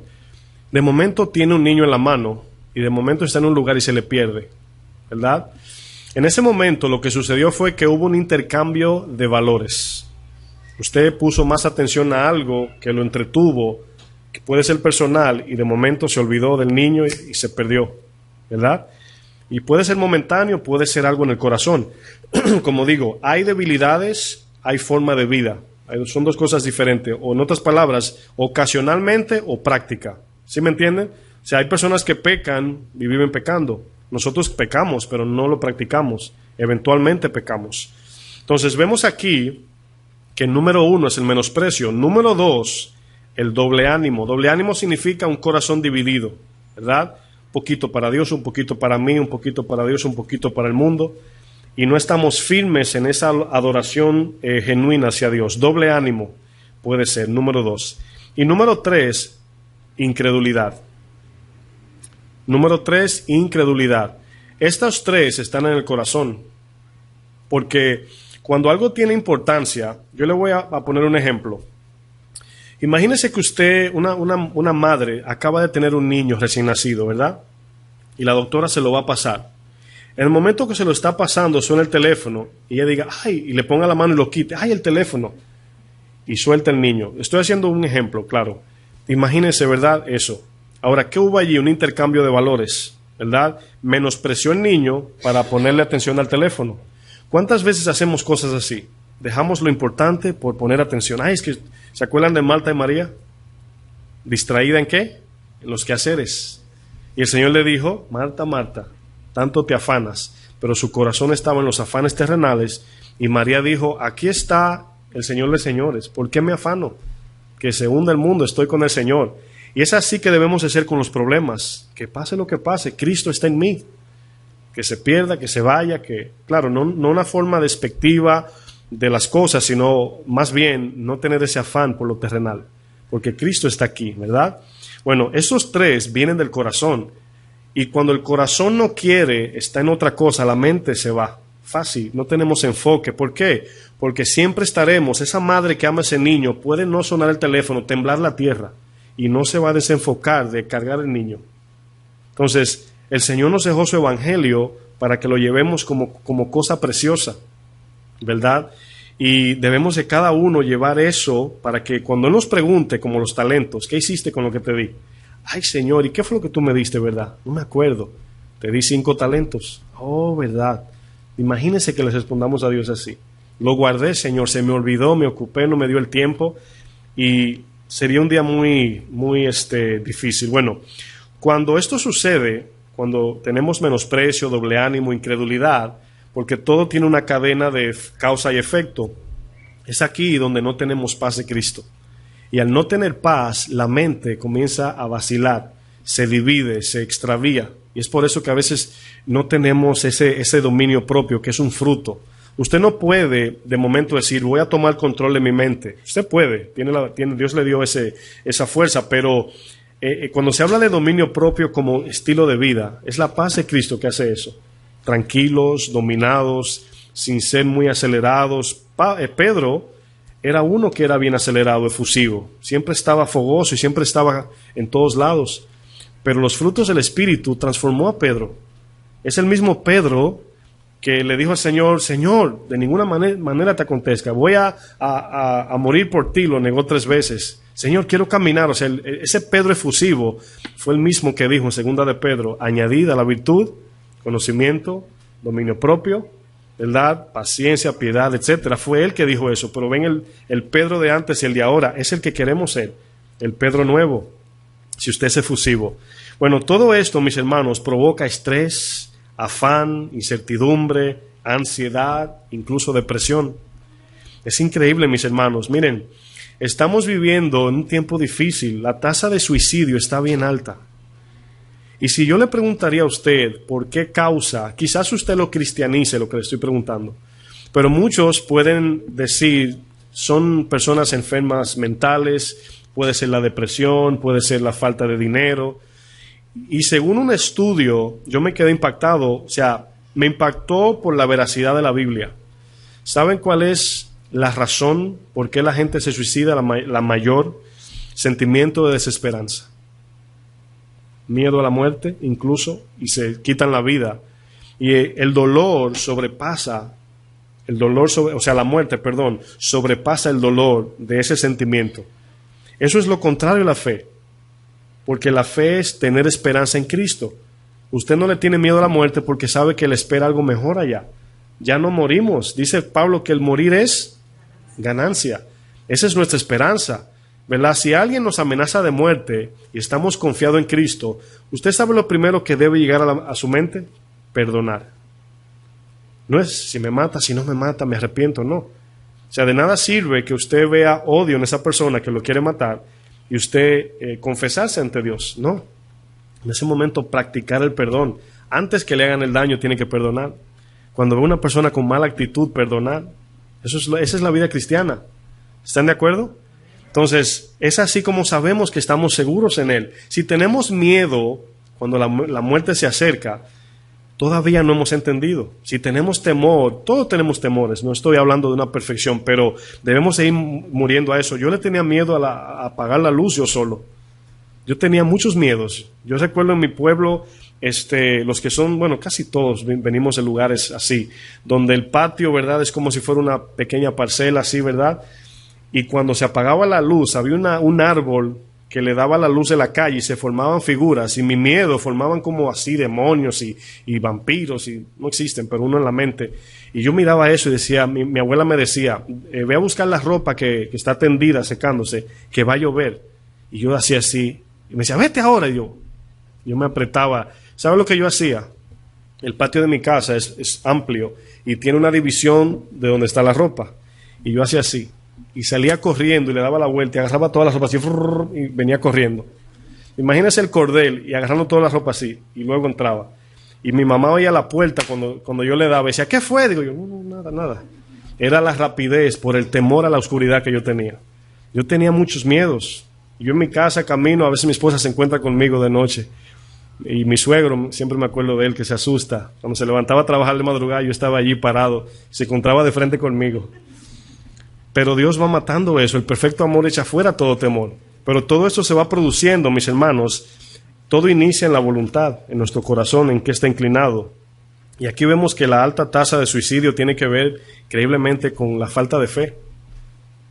de momento tiene un niño en la mano y de momento está en un lugar y se le pierde, ¿verdad? En ese momento lo que sucedió fue que hubo un intercambio de valores. Usted puso más atención a algo que lo entretuvo, que puede ser personal, y de momento se olvidó del niño y se perdió, ¿verdad? Y puede ser momentáneo, puede ser algo en el corazón. Como digo, hay debilidades, hay forma de vida. Son 2 cosas diferentes. O en otras palabras, ocasionalmente o práctica. ¿Sí me entienden? O sea, hay personas que pecan y viven pecando. Nosotros pecamos, pero no lo practicamos. Eventualmente pecamos. Entonces, vemos aquí que el número 1 es el menosprecio. Número 2, el doble ánimo. Doble ánimo significa un corazón dividido, ¿verdad? Un poquito para Dios, un poquito para mí, un poquito para Dios, un poquito para el mundo. Y no estamos firmes en esa adoración genuina hacia Dios. Doble ánimo puede ser, número 2. Y número 3, incredulidad. Número 3, incredulidad. Estas 3 están en el corazón. Porque cuando algo tiene importancia, yo le voy a poner un ejemplo. Imagínese que usted, una madre, acaba de tener un niño recién nacido, ¿verdad? Y la doctora se lo va a pasar. En el momento que se lo está pasando, suena el teléfono y ella diga, ay, y le ponga la mano y lo quite, ay, el teléfono, y suelta el niño. Estoy haciendo un ejemplo, claro. Imagínense, ¿verdad? Eso. Ahora, ¿qué hubo allí? Un intercambio de valores, ¿verdad? Menospreció el niño para ponerle atención al teléfono. ¿Cuántas veces hacemos cosas así? Dejamos lo importante por poner atención. Ay, es que, ¿se acuerdan de Marta y María? ¿Distraída en qué? En los quehaceres. Y el Señor le dijo, Marta, Marta, tanto te afanas, pero su corazón estaba en los afanes terrenales, y María dijo, aquí está el Señor de señores, ¿por qué me afano? que se hunda el mundo, estoy con el Señor. Y es así que debemos de ser con los problemas. Que pase lo que pase, Cristo está en mí. Que se pierda, que se vaya, que, claro, no una forma despectiva de las cosas, sino más bien no tener ese afán por lo terrenal. Porque Cristo está aquí, ¿verdad? Bueno, esos tres vienen del corazón. Y cuando el corazón no quiere, está en otra cosa, la mente se va. Fácil, no tenemos enfoque. ¿Por qué? Porque siempre estaremos, esa madre que ama a ese niño, puede no sonar el teléfono, temblar la tierra, y no se va a desenfocar de cargar el niño. Entonces, el Señor nos dejó su evangelio para que lo llevemos como cosa preciosa, ¿verdad? Y debemos de cada uno llevar eso para que cuando Él nos pregunte, como los talentos, ¿qué hiciste con lo que te di? Ay, Señor, ¿y qué fue lo que tú me diste, verdad? No me acuerdo. Te di 5 talentos. Oh, verdad. Imagínense que les respondamos a Dios así. Lo guardé, Señor, se me olvidó, me ocupé, no me dio el tiempo. Y sería un día muy difícil. Bueno, cuando esto sucede, cuando tenemos menosprecio, doble ánimo, incredulidad, porque todo tiene una cadena de causa y efecto, es aquí donde no tenemos paz de Cristo. Y al no tener paz, la mente comienza a vacilar, se divide, se extravía. Y es por eso que a veces no tenemos ese dominio propio, que es un fruto. Usted no puede de momento decir, voy a tomar control de mi mente. Usted puede, Dios le dio esa fuerza, pero cuando se habla de dominio propio como estilo de vida, es la paz de Cristo que hace eso. Tranquilos, dominados, sin ser muy acelerados. Pedro era uno que era bien acelerado, efusivo. Siempre estaba fogoso y siempre estaba en todos lados. Pero los frutos del Espíritu transformó a Pedro. Es el mismo Pedro que le dijo al Señor, Señor, de ninguna manera te acontezca, voy a morir por ti, lo negó 3 veces. Señor, quiero caminar. O sea, ese Pedro efusivo fue el mismo que dijo en 2 de Pedro, añadida la virtud, conocimiento, dominio propio, verdad, paciencia, piedad, etcétera. Fue él que dijo eso, pero ven el Pedro de antes y el de ahora, es el que queremos ser, el Pedro nuevo, si usted es efusivo. Bueno, todo esto, mis hermanos, provoca estrés, afán, incertidumbre, ansiedad, incluso depresión. Es increíble, mis hermanos. Miren, estamos viviendo en un tiempo difícil. La tasa de suicidio está bien alta. Y si yo le preguntaría a usted por qué causa, quizás usted lo cristianice lo que le estoy preguntando, pero muchos pueden decir, son personas enfermas mentales, puede ser la depresión, puede ser la falta de dinero. Y según un estudio, yo me quedé impactado, o sea, me impactó por la veracidad de la Biblia. ¿Saben cuál es la razón por qué la gente se suicida? La mayor sentimiento de desesperanza. Miedo a la muerte, incluso, y se quitan la vida. Y el dolor sobrepasa, la muerte, perdón, sobrepasa el dolor de ese sentimiento. Eso es lo contrario a la fe. Porque la fe es tener esperanza en Cristo. Usted no le tiene miedo a la muerte porque sabe que le espera algo mejor allá. Ya no morimos. Dice Pablo que el morir es ganancia. Esa es nuestra esperanza, ¿verdad? Si alguien nos amenaza de muerte y estamos confiados en Cristo, ¿usted sabe lo primero que debe llegar a su mente? Perdonar. No es si me mata, si no me mata, me arrepiento, no. O sea, de nada sirve que usted vea odio en esa persona que lo quiere matar y usted confesarse ante Dios, no. En ese momento practicar el perdón. Antes que le hagan el daño tiene que perdonar. Cuando ve una persona con mala actitud, perdonar. Esa es la vida cristiana. ¿Están de acuerdo? Entonces, es así como sabemos que estamos seguros en Él. Si tenemos miedo cuando la muerte se acerca, todavía no hemos entendido. Si tenemos temor, todos tenemos temores, no estoy hablando de una perfección, pero debemos ir muriendo a eso. Yo le tenía miedo a apagar la luz yo solo. Yo tenía muchos miedos. Yo recuerdo en mi pueblo, los que son, bueno, casi todos venimos de lugares así, donde el patio, ¿verdad?, es como si fuera una pequeña parcela así, ¿verdad? Y cuando se apagaba la luz, había un árbol que le daba la luz de la calle y se formaban figuras, y mi miedo formaban como así demonios y vampiros, y no existen, pero uno en la mente. Y yo miraba eso y decía, mi abuela me decía, ve a buscar la ropa que está tendida, secándose, que va a llover. Y yo hacía así, y me decía, vete ahora. Y yo me apretaba. ¿Sabe lo que yo hacía? El patio de mi casa es amplio y tiene una división de donde está la ropa. Y yo hacía así. y salía corriendo y le daba la vuelta y agarraba todas las ropas así y venía corriendo. Imagínese el cordel y agarrando todas las ropas así y luego entraba. Y mi mamá oía la puerta cuando yo le daba y decía, ¿qué fue? Digo yo, no, nada. Era la rapidez por el temor a la oscuridad que yo tenía. Yo tenía muchos miedos. Yo en mi casa camino, a veces mi esposa se encuentra conmigo de noche. Y mi suegro, siempre me acuerdo de él, que se asusta. Cuando se levantaba a trabajar de madrugada, yo estaba allí parado. Se encontraba de frente conmigo. Pero Dios va matando eso. El perfecto amor echa fuera todo temor. Pero todo esto se va produciendo, mis hermanos. Todo inicia en la voluntad, en nuestro corazón, en qué está inclinado. Y aquí vemos que la alta tasa de suicidio tiene que ver increíblemente con la falta de fe.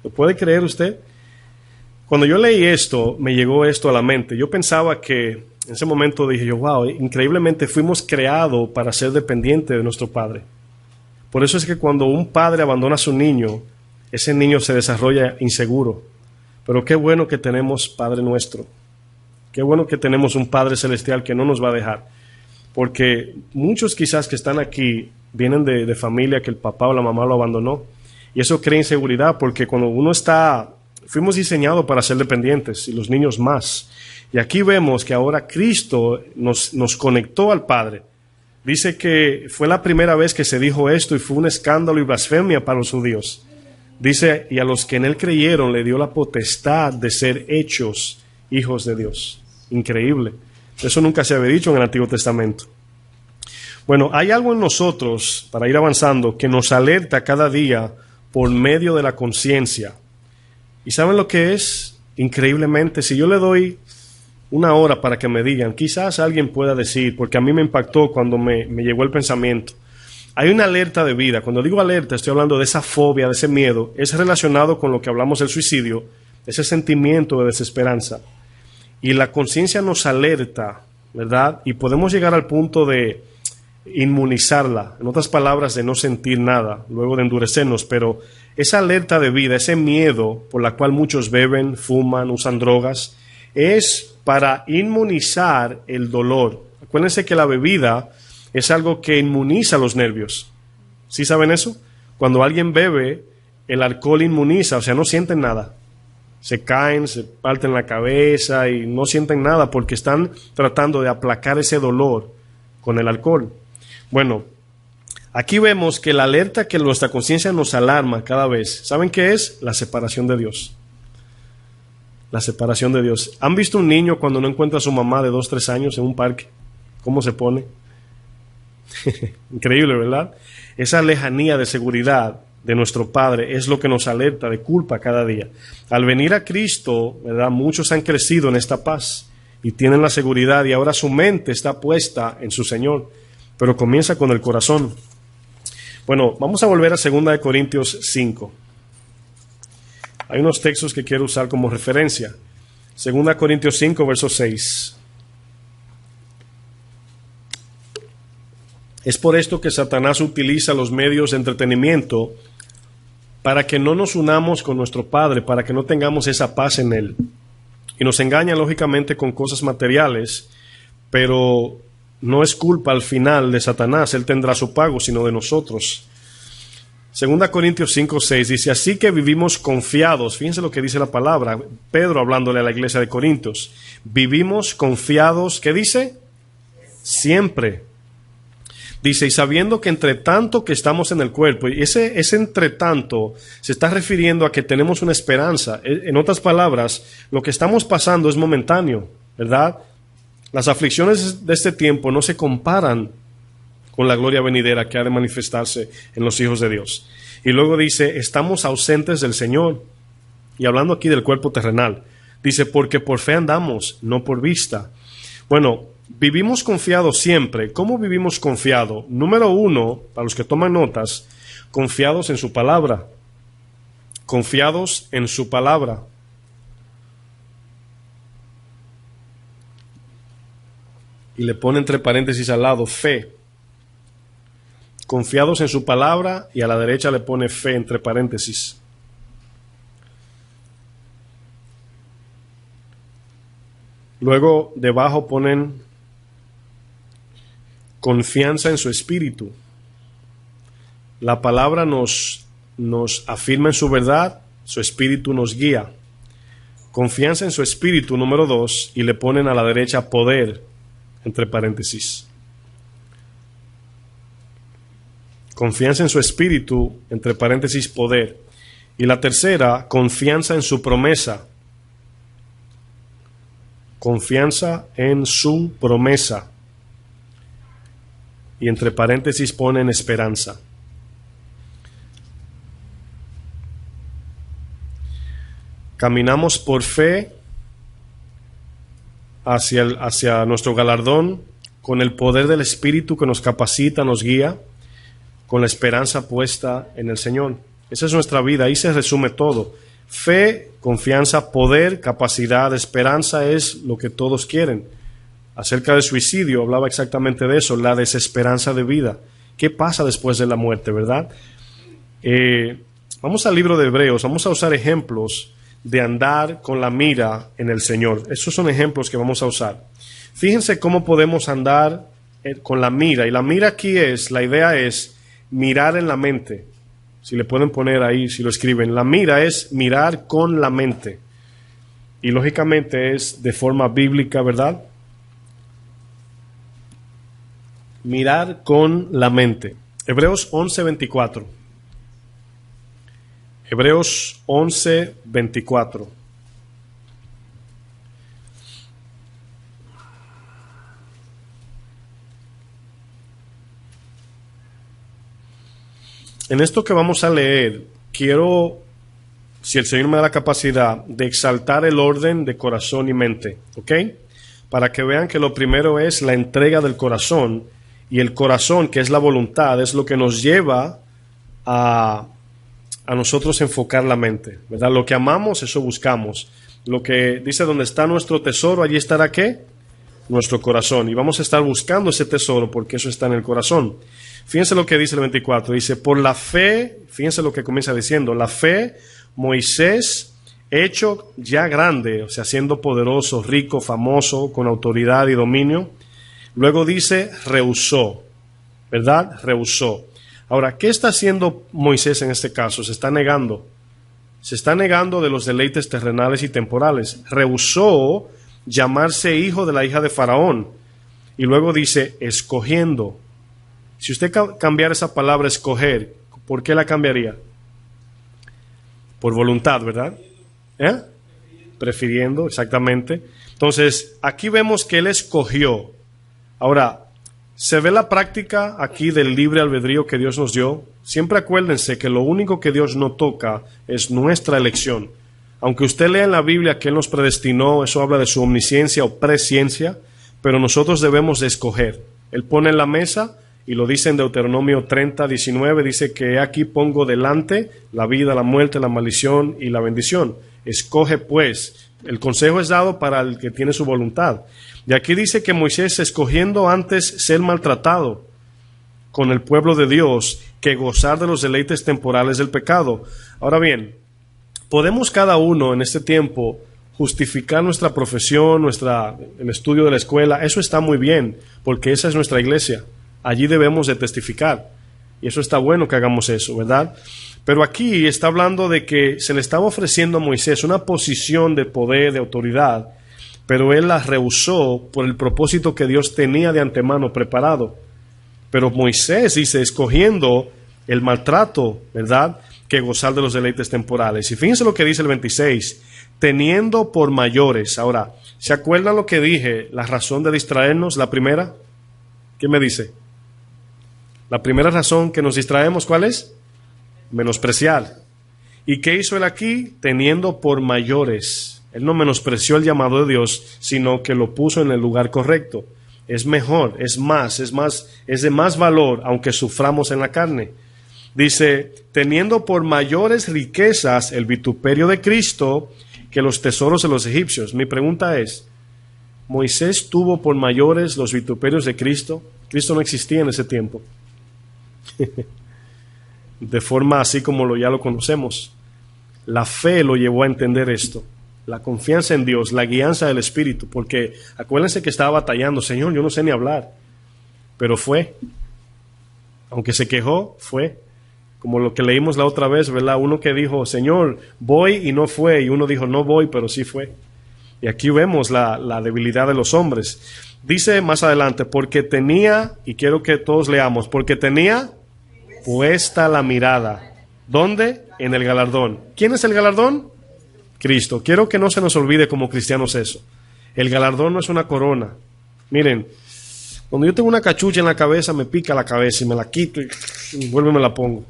¿Lo puede creer usted? Cuando yo leí esto, me llegó esto a la mente. Yo pensaba que, en ese momento dije yo, wow, increíblemente fuimos creados para ser dependientes de nuestro padre. Por eso es que cuando un padre abandona a su niño, ese niño se desarrolla inseguro. Pero qué bueno que tenemos Padre nuestro. Qué bueno que tenemos un Padre celestial que no nos va a dejar. Porque muchos quizás que están aquí vienen de familia que el papá o la mamá lo abandonó. Y eso crea inseguridad porque cuando uno está... Fuimos diseñados para ser dependientes y los niños más. Y aquí vemos que ahora Cristo nos conectó al Padre. Dice que fue la primera vez que se dijo esto y fue un escándalo y blasfemia para los judíos. Dice, y a los que en él creyeron le dio la potestad de ser hechos hijos de Dios. Increíble. Eso nunca se había dicho en el Antiguo Testamento. Bueno, hay algo en nosotros, para ir avanzando, que nos alerta cada día por medio de la conciencia. ¿Y saben lo que es? Increíblemente, si yo le doy una hora para que me digan, quizás alguien pueda decir, porque a mí me impactó cuando me llegó el pensamiento. Hay una alerta de vida. Cuando digo alerta, estoy hablando de esa fobia, de ese miedo. Es relacionado con lo que hablamos del suicidio, ese sentimiento de desesperanza. Y la conciencia nos alerta, ¿verdad? Y podemos llegar al punto de inmunizarla. En otras palabras, de no sentir nada, luego de endurecernos. Pero esa alerta de vida, ese miedo por la cual muchos beben, fuman, usan drogas, es para inmunizar el dolor. Acuérdense que la bebida es algo que inmuniza los nervios. ¿Sí saben eso? Cuando alguien bebe, el alcohol inmuniza, o sea, no sienten nada. Se caen, se parten la cabeza y no sienten nada porque están tratando de aplacar ese dolor con el alcohol. Bueno, aquí vemos que la alerta que nuestra conciencia nos alarma cada vez, ¿saben qué es? La separación de Dios. La separación de Dios. ¿Han visto un niño cuando no encuentra a su mamá de 2, 3 años en un parque? ¿Cómo se pone? Increíble, ¿verdad? Esa lejanía de seguridad de nuestro Padre es lo que nos alerta de culpa cada día. Al venir a Cristo, ¿verdad? Muchos han crecido en esta paz y tienen la seguridad y ahora su mente está puesta en su Señor, pero comienza con el corazón. Bueno, vamos a volver a 2 Corintios 5. Hay unos textos que quiero usar como referencia. 2 Corintios 5, verso 6. Es por esto que Satanás utiliza los medios de entretenimiento para que no nos unamos con nuestro Padre, para que no tengamos esa paz en Él. Y nos engaña lógicamente con cosas materiales, pero no es culpa al final de Satanás, Él tendrá su pago, sino de nosotros. 2 Corintios 5, 6 dice, así que vivimos confiados. Fíjense lo que dice la palabra, Pedro hablándole a la iglesia de Corintios. Vivimos confiados, ¿qué dice? Siempre. Dice, y sabiendo que entre tanto que estamos en el cuerpo, y ese entre tanto se está refiriendo a que tenemos una esperanza. En otras palabras, lo que estamos pasando es momentáneo, ¿verdad? Las aflicciones de este tiempo no se comparan con la gloria venidera que ha de manifestarse en los hijos de Dios. Y luego dice, estamos ausentes del Señor. Y hablando aquí del cuerpo terrenal, dice, porque por fe andamos, no por vista. Bueno, vivimos confiados siempre. ¿Cómo vivimos confiados? Número 1, para los que toman notas, confiados en su palabra. Confiados en su palabra. Y le pone entre paréntesis al lado, fe. Confiados en su palabra y a la derecha le pone fe entre paréntesis. Luego debajo ponen confianza en su espíritu. La palabra nos afirma en su verdad, Su espíritu nos guía. Confianza en su espíritu, número 2, y le ponen a la derecha poder, entre paréntesis. Confianza en su espíritu, entre paréntesis, poder. Y la tercera, confianza en su promesa. Confianza en su promesa. Y entre paréntesis ponen esperanza. Caminamos por fe hacia nuestro galardón con el poder del Espíritu que nos capacita, nos guía, con la esperanza puesta en el Señor. Esa es nuestra vida, ahí se resume todo. Fe, confianza, poder, capacidad, esperanza es lo que todos quieren. Acerca del suicidio hablaba exactamente de eso, la desesperanza de vida. ¿Qué pasa después de la muerte, verdad? Vamos al libro de Hebreos, vamos a usar ejemplos de andar con la mira en el Señor. Esos son ejemplos que vamos a usar. Fíjense cómo podemos andar con la mira. Y la mira aquí la idea es mirar en la mente. Si le pueden poner ahí, si lo escriben. La mira es mirar con la mente. Y lógicamente es de forma bíblica, ¿verdad? Mirar con la mente. Hebreos 11:24. Hebreos 11:24. En esto que vamos a leer, quiero, si el Señor me da la capacidad, de exaltar el orden de corazón y mente, ¿ok? Para que vean que lo primero es la entrega del corazón, y el corazón, que es la voluntad, es lo que nos lleva a nosotros enfocar la mente, ¿verdad? Lo que amamos, eso buscamos. Lo que dice, donde está nuestro tesoro, allí estará ¿qué? Nuestro corazón. Y vamos a estar buscando ese tesoro porque eso está en el corazón. Fíjense lo que dice el 24. Dice, por la fe, fíjense lo que comienza diciendo, la fe, Moisés, hecho ya grande, o sea, siendo poderoso, rico, famoso, con autoridad y dominio. Luego dice, rehusó, ¿verdad? Rehusó. Ahora, ¿qué está haciendo Moisés en este caso? Se está negando. Se está negando de los deleites terrenales y temporales. Rehusó llamarse hijo de la hija de Faraón. Y luego dice, escogiendo. Si usted cambiara esa palabra escoger, ¿por qué la cambiaría? Por voluntad, ¿verdad? Prefiriendo, exactamente. Entonces, aquí vemos que él escogió. Ahora, se ve la práctica aquí del libre albedrío que Dios nos dio. Siempre acuérdense que lo único que Dios no toca es nuestra elección. Aunque usted lea en la Biblia que Él nos predestinó, eso habla de su omnisciencia o presciencia, pero nosotros debemos de escoger. Él pone en la mesa, y lo dice en Deuteronomio 30:19, dice que aquí pongo delante la vida, la muerte, la maldición y la bendición. Escoge pues. El consejo es dado para el que tiene su voluntad. Y aquí dice que Moisés, escogiendo antes ser maltratado con el pueblo de Dios que gozar de los deleites temporales del pecado. Ahora bien, podemos cada uno en este tiempo justificar nuestra profesión, el estudio de la escuela. Eso está muy bien, porque esa es nuestra iglesia. Allí debemos de testificar. Y eso está bueno que hagamos eso, ¿verdad? Pero aquí está hablando de que se le estaba ofreciendo a Moisés una posición de poder, de autoridad, pero él la rehusó por el propósito que Dios tenía de antemano preparado. Pero Moisés dice, escogiendo el maltrato, ¿verdad?, que gozar de los deleites temporales. Y fíjense lo que dice el 26, teniendo por mayores. Ahora, ¿se acuerdan lo que dije? La razón de distraernos, la primera. ¿Qué me dice? La primera razón que nos distraemos, ¿cuál es? Menospreciar. ¿Y qué hizo él aquí? Teniendo por mayores. Él no menospreció el llamado de Dios, sino que lo puso en el lugar correcto. Es mejor, es de más valor, aunque suframos en la carne. Dice, teniendo por mayores riquezas el vituperio de Cristo que los tesoros de los egipcios. Mi pregunta es, ¿Moisés tuvo por mayores los vituperios de Cristo? Cristo no existía en ese tiempo. De forma así como ya lo conocemos. La fe lo llevó a entender esto. La confianza en Dios, la guianza del Espíritu. Porque acuérdense que estaba batallando. Señor, yo no sé ni hablar. Pero fue. Aunque se quejó, fue. como lo que leímos la otra vez, ¿verdad? Uno que dijo, Señor, voy y no fue, y uno dijo, no voy, pero sí fue. Y aquí vemos la debilidad de los hombres. Dice más adelante, porque tenía, y quiero que todos leamos, porque tenía puesta la mirada. ¿Dónde? En el galardón. ¿Quién es el galardón? Cristo. Quiero que no se nos olvide como cristianos eso. El galardón no es una corona. Miren, cuando yo tengo una cachucha en la cabeza, me pica la cabeza y me la quito y vuelvo y me la pongo.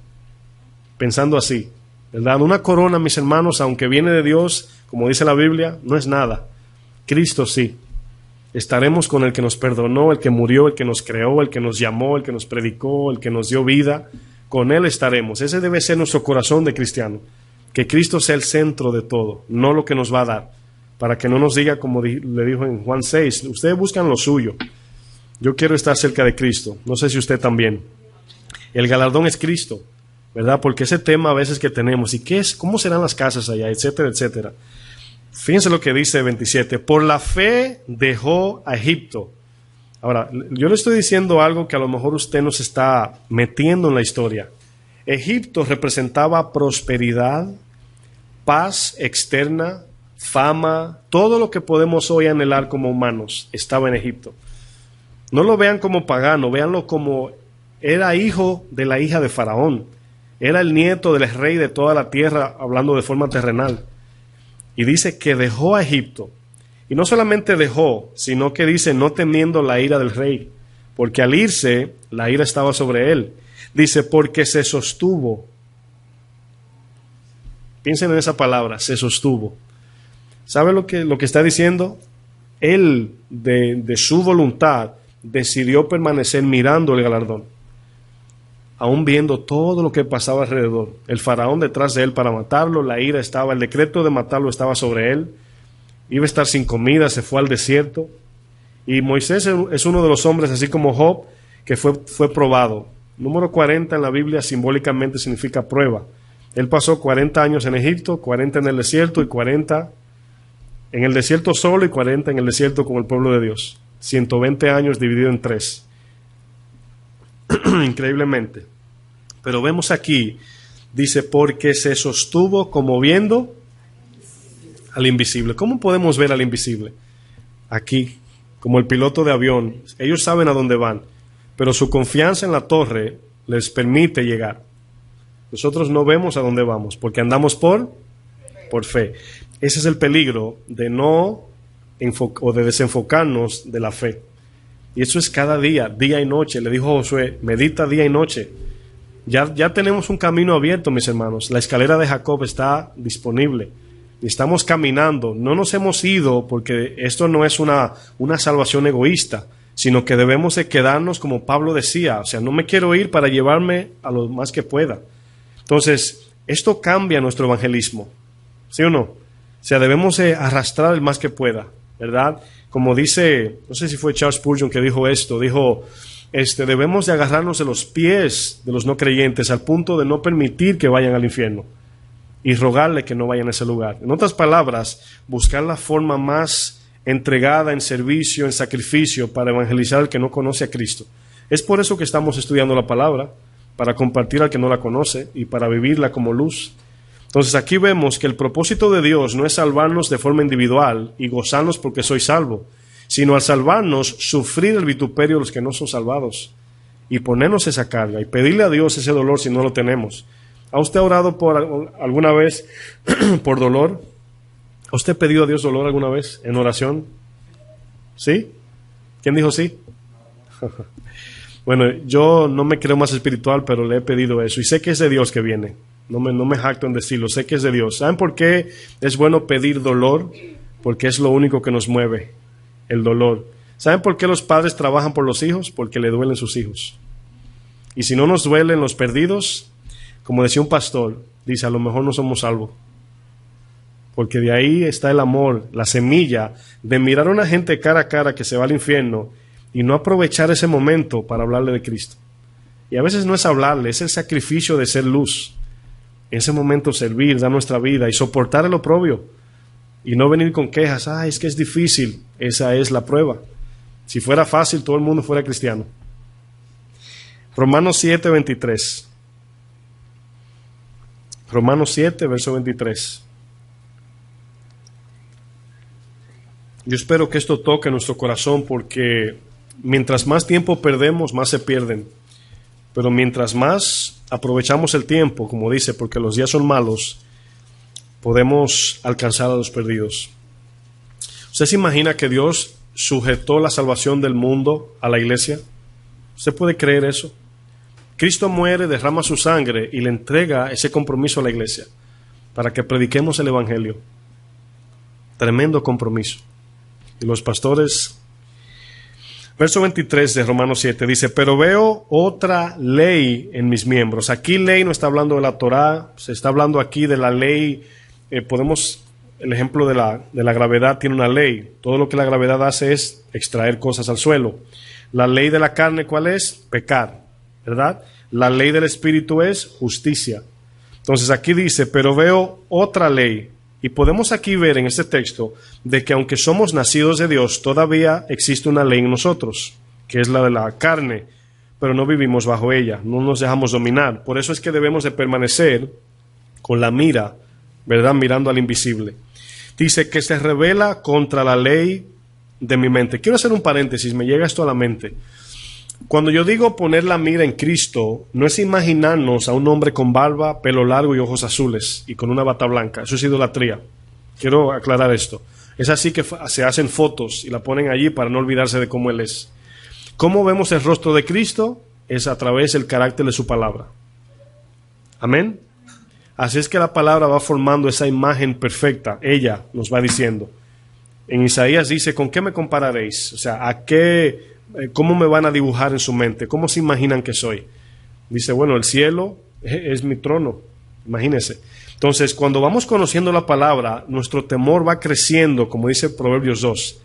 Pensando así, ¿verdad? Una corona, mis hermanos, aunque viene de Dios, como dice la Biblia, no es nada. Cristo sí. Estaremos con el que nos perdonó, el que murió, el que nos creó, el que nos llamó, el que nos predicó, el que nos dio vida. Con Él estaremos. Ese debe ser nuestro corazón de cristiano. Que Cristo sea el centro de todo, no lo que nos va a dar. Para que no nos diga, como le dijo en Juan 6, ustedes buscan lo suyo. Yo quiero estar cerca de Cristo. No sé si usted también. El galardón es Cristo, ¿verdad? Porque ese tema a veces que tenemos, ¿y qué es? ¿Cómo serán las casas allá? Etcétera, etcétera. Fíjense lo que dice 27. Por la fe dejó a Egipto. Ahora, yo le estoy diciendo algo que a lo mejor usted nos está metiendo en la historia. Egipto representaba prosperidad, paz externa, fama, todo lo que podemos hoy anhelar como humanos estaba en Egipto. No lo vean como pagano, véanlo como era hijo de la hija de Faraón. Era el nieto del rey de toda la tierra, hablando de forma terrenal. Y dice que dejó a Egipto. Y no solamente dejó, sino que dice no temiendo la ira del rey, porque al irse, la ira estaba sobre él. Dice, porque se sostuvo. Piensen en esa palabra, se sostuvo. ¿Sabe lo que está diciendo? Él, de su voluntad, decidió permanecer mirando el galardón, aún viendo todo lo que pasaba alrededor. El faraón detrás de él para matarlo, la ira estaba, el decreto de matarlo estaba sobre él. Iba a estar sin comida, se fue al desierto. Y Moisés es uno de los hombres, así como Job, que fue probado. Número 40 en la Biblia simbólicamente significa prueba. Él pasó 40 años en Egipto, 40 en el desierto y 40 en el desierto solo y 40 en el desierto con el pueblo de Dios. 120 años dividido en 3. Increíblemente. Pero vemos aquí, dice, porque se sostuvo como viendo al invisible. ¿Cómo podemos ver al invisible? Aquí, como el piloto de avión, ellos saben a dónde van, pero su confianza en la torre les permite llegar. Nosotros no vemos a dónde vamos, porque andamos por fe. Ese es el peligro de de desenfocarnos de la fe. Y eso es cada día, día y noche. Le dijo Josué, medita día y noche. Ya tenemos un camino abierto, mis hermanos. La escalera de Jacob está disponible. Estamos caminando. No nos hemos ido porque esto no es una salvación egoísta, sino que debemos de quedarnos como Pablo decía. O sea, no me quiero ir para llevarme a lo más que pueda. Entonces, esto cambia nuestro evangelismo. ¿Sí o no? O sea, debemos de arrastrar el más que pueda, ¿verdad? Como dice, no sé si fue Charles Spurgeon que dijo esto, dijo, debemos de agarrarnos de los pies de los no creyentes al punto de no permitir que vayan al infierno y rogarle que no vayan a ese lugar. En otras palabras, buscar la forma más entregada en servicio, en sacrificio para evangelizar al que no conoce a Cristo. Es por eso que estamos estudiando la palabra, para compartir al que no la conoce y para vivirla como luz. Entonces aquí vemos que el propósito de Dios no es salvarnos de forma individual y gozarnos porque soy salvo, sino al salvarnos sufrir el vituperio de los que no son salvados y ponernos esa carga y pedirle a Dios ese dolor si no lo tenemos. ¿Ha usted orado alguna vez por dolor? ¿Ha usted pedido a Dios dolor alguna vez en oración? ¿Sí? ¿Quién dijo sí? Bueno, yo no me creo más espiritual, pero le he pedido eso y sé que es de Dios que viene. No me jacto en decirlo, sé que es de Dios. ¿Saben por qué es bueno pedir dolor? Porque es lo único que nos mueve, el dolor. ¿Saben por qué los padres trabajan por los hijos? Porque le duelen sus hijos. Y si no nos duelen los perdidos, como decía un pastor, dice, a lo mejor no somos salvos. Porque de ahí está el amor, la semilla de mirar a una gente cara a cara que se va al infierno y no aprovechar ese momento para hablarle de Cristo. Y a veces no es hablarle, es el sacrificio de ser luz. En ese momento servir, dar nuestra vida y soportar el oprobio. Y no venir con quejas, es que es difícil. Esa es la prueba. Si fuera fácil, todo el mundo fuera cristiano. Romanos 7:23. Romanos 7, verso 23. Yo espero que esto toque nuestro corazón, porque mientras más tiempo perdemos, más se pierden. Pero mientras más aprovechamos el tiempo, como dice, porque los días son malos, podemos alcanzar a los perdidos. ¿Usted se imagina que Dios sujetó la salvación del mundo a la iglesia? ¿Usted puede creer eso? Cristo muere, derrama su sangre y le entrega ese compromiso a la iglesia para que prediquemos el evangelio. Tremendo compromiso. Y los pastores, verso 23 de Romanos 7 dice: pero veo otra ley en mis miembros. Aquí ley no está hablando de la Torá, se está hablando aquí de la ley. El ejemplo de la gravedad tiene una ley. Todo lo que la gravedad hace es extraer cosas al suelo. La ley de la carne, ¿cuál es? Pecar, ¿verdad? La ley del Espíritu es justicia. Entonces aquí dice: pero veo otra ley. Y podemos aquí ver en este texto de que aunque somos nacidos de Dios, todavía existe una ley en nosotros, que es la de la carne, pero no vivimos bajo ella, no nos dejamos dominar. Por eso es que debemos de permanecer con la mira, ¿verdad? Mirando al invisible. Dice que se revela contra la ley de mi mente. Quiero hacer un paréntesis, me llega esto a la mente. Cuando yo digo poner la mira en Cristo, no es imaginarnos a un hombre con barba, pelo largo y ojos azules y con una bata blanca. Eso es idolatría. Quiero aclarar esto. Es así que se hacen fotos y la ponen allí para no olvidarse de cómo Él es. ¿Cómo vemos el rostro de Cristo? Es a través del carácter de su palabra. Amén. Así es que la palabra va formando esa imagen perfecta. Ella nos va diciendo. En Isaías dice: ¿con qué me compararéis? O sea, ¿cómo me van a dibujar en su mente? ¿Cómo se imaginan que soy? Dice: bueno, el cielo es mi trono. Imagínense. Entonces, cuando vamos conociendo la palabra, nuestro temor va creciendo, como dice Proverbios 2.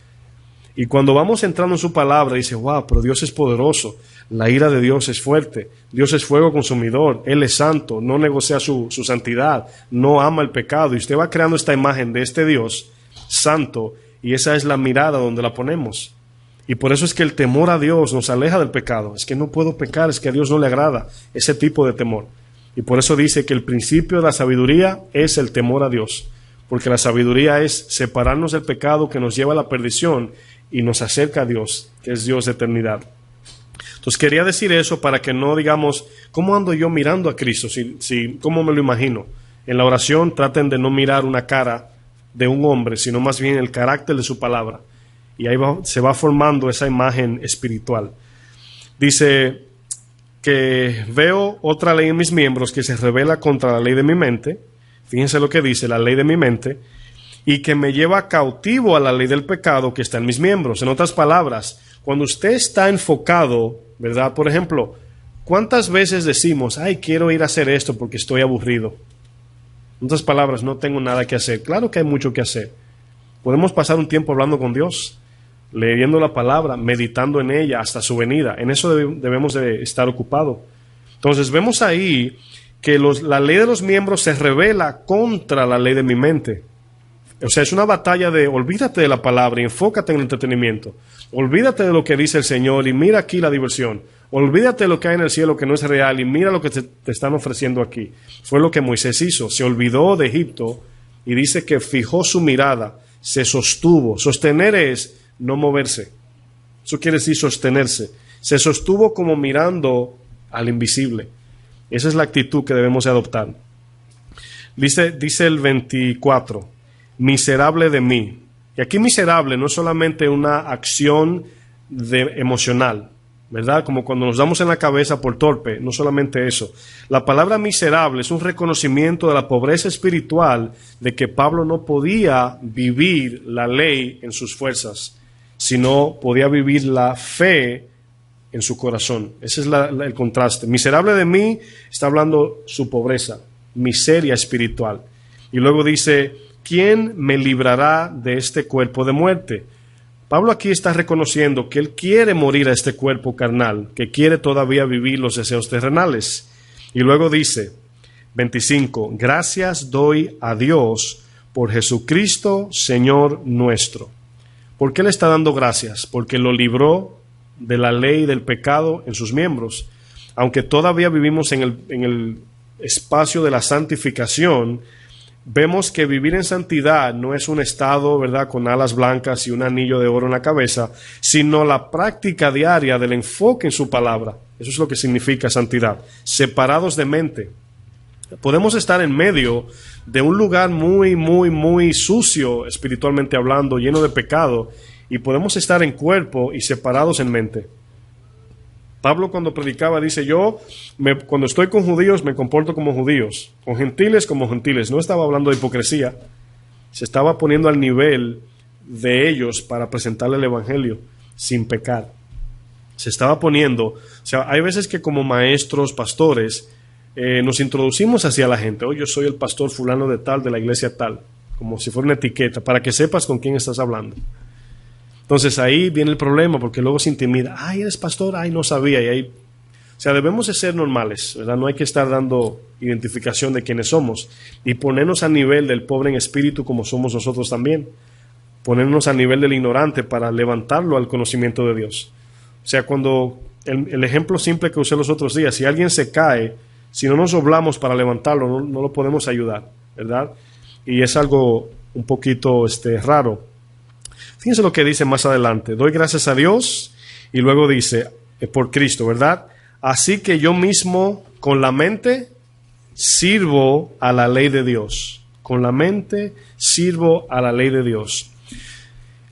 Y cuando vamos entrando en su palabra, dice: wow, pero Dios es poderoso. La ira de Dios es fuerte. Dios es fuego consumidor. Él es santo. No negocia su santidad. No ama el pecado. Y usted va creando esta imagen de este Dios santo. Y esa es la mirada donde la ponemos. Y por eso es que el temor a Dios nos aleja del pecado. Es que no puedo pecar, es que a Dios no le agrada ese tipo de temor. Y por eso dice que el principio de la sabiduría es el temor a Dios. Porque la sabiduría es separarnos del pecado que nos lleva a la perdición y nos acerca a Dios, que es Dios de eternidad. Entonces quería decir eso para que no digamos: ¿cómo ando yo mirando a Cristo? ¿Cómo me lo imagino? En la oración traten de no mirar una cara de un hombre, sino más bien el carácter de su palabra. Y ahí se va formando esa imagen espiritual. Dice que veo otra ley en mis miembros que se revela contra la ley de mi mente. Fíjense lo que dice: la ley de mi mente. Y que me lleva cautivo a la ley del pecado que está en mis miembros. En otras palabras, cuando usted está enfocado, ¿verdad? Por ejemplo, ¿cuántas veces decimos: ay, quiero ir a hacer esto porque estoy aburrido? En otras palabras, no tengo nada que hacer. Claro que hay mucho que hacer. Podemos pasar un tiempo hablando con Dios, leyendo la palabra, meditando en ella hasta su venida. En eso debemos de estar ocupados. Entonces vemos ahí que la ley de los miembros se revela contra la ley de mi mente. O sea, es una batalla de olvídate de la palabra y enfócate en el entretenimiento. Olvídate de lo que dice el Señor y mira aquí la diversión. Olvídate de lo que hay en el cielo que no es real y mira lo que te están ofreciendo aquí. Fue lo que Moisés hizo. Se olvidó de Egipto y dice que fijó su mirada, se sostuvo. Sostener es no moverse. Eso quiere decir sostenerse. Se sostuvo como mirando al invisible. Esa es la actitud que debemos de adoptar. Dice el 24, miserable de mí. Y aquí miserable no es solamente una acción emocional, ¿verdad? Como cuando nos damos en la cabeza por torpe, no solamente eso. La palabra miserable es un reconocimiento de la pobreza espiritual, de que Pablo no podía vivir la ley en sus fuerzas, sino podía vivir la fe en su corazón. Ese es el contraste. Miserable de mí está hablando su pobreza, miseria espiritual. Y luego dice: ¿quién me librará de este cuerpo de muerte? Pablo aquí está reconociendo que él quiere morir a este cuerpo carnal, que quiere todavía vivir los deseos terrenales. Y luego dice, 25, gracias doy a Dios por Jesucristo, Señor nuestro. ¿Por qué le está dando gracias? Porque lo libró de la ley del pecado en sus miembros. Aunque todavía vivimos en espacio de la santificación, vemos que vivir en santidad no es un estado, ¿verdad?, con alas blancas y un anillo de oro en la cabeza, sino la práctica diaria del enfoque en su palabra. Eso es lo que significa santidad. Separados de mente. Podemos estar en medio de un lugar muy, muy, muy sucio, espiritualmente hablando, lleno de pecado, y podemos estar en cuerpo y separados en mente. Pablo, cuando predicaba, dice, cuando estoy con judíos me comporto como judíos, con gentiles como gentiles. No estaba hablando de hipocresía, se estaba poniendo al nivel de ellos para presentarle el evangelio sin pecar. Se estaba poniendo, o sea, hay veces que como maestros, pastores, nos introducimos hacia la gente. Yo soy el pastor fulano de tal, de la iglesia tal, como si fuera una etiqueta, para que sepas con quién estás hablando. Entonces ahí viene el problema, porque luego se intimida. Ay, eres pastor, ay, no sabía. Y ahí, o sea, debemos de ser normales, ¿verdad? No hay que estar dando identificación de quiénes somos y ponernos a nivel del pobre en espíritu como somos nosotros también. Ponernos a nivel del ignorante para levantarlo al conocimiento de Dios. O sea, cuando el ejemplo simple que usé los otros días, si alguien se cae, si no nos doblamos para levantarlo, no lo podemos ayudar, ¿verdad? Y es algo un poquito raro. Fíjense lo que dice más adelante. Doy gracias a Dios y luego dice, por Cristo, ¿verdad? Así que yo mismo con la mente sirvo a la ley de Dios. Con la mente sirvo a la ley de Dios.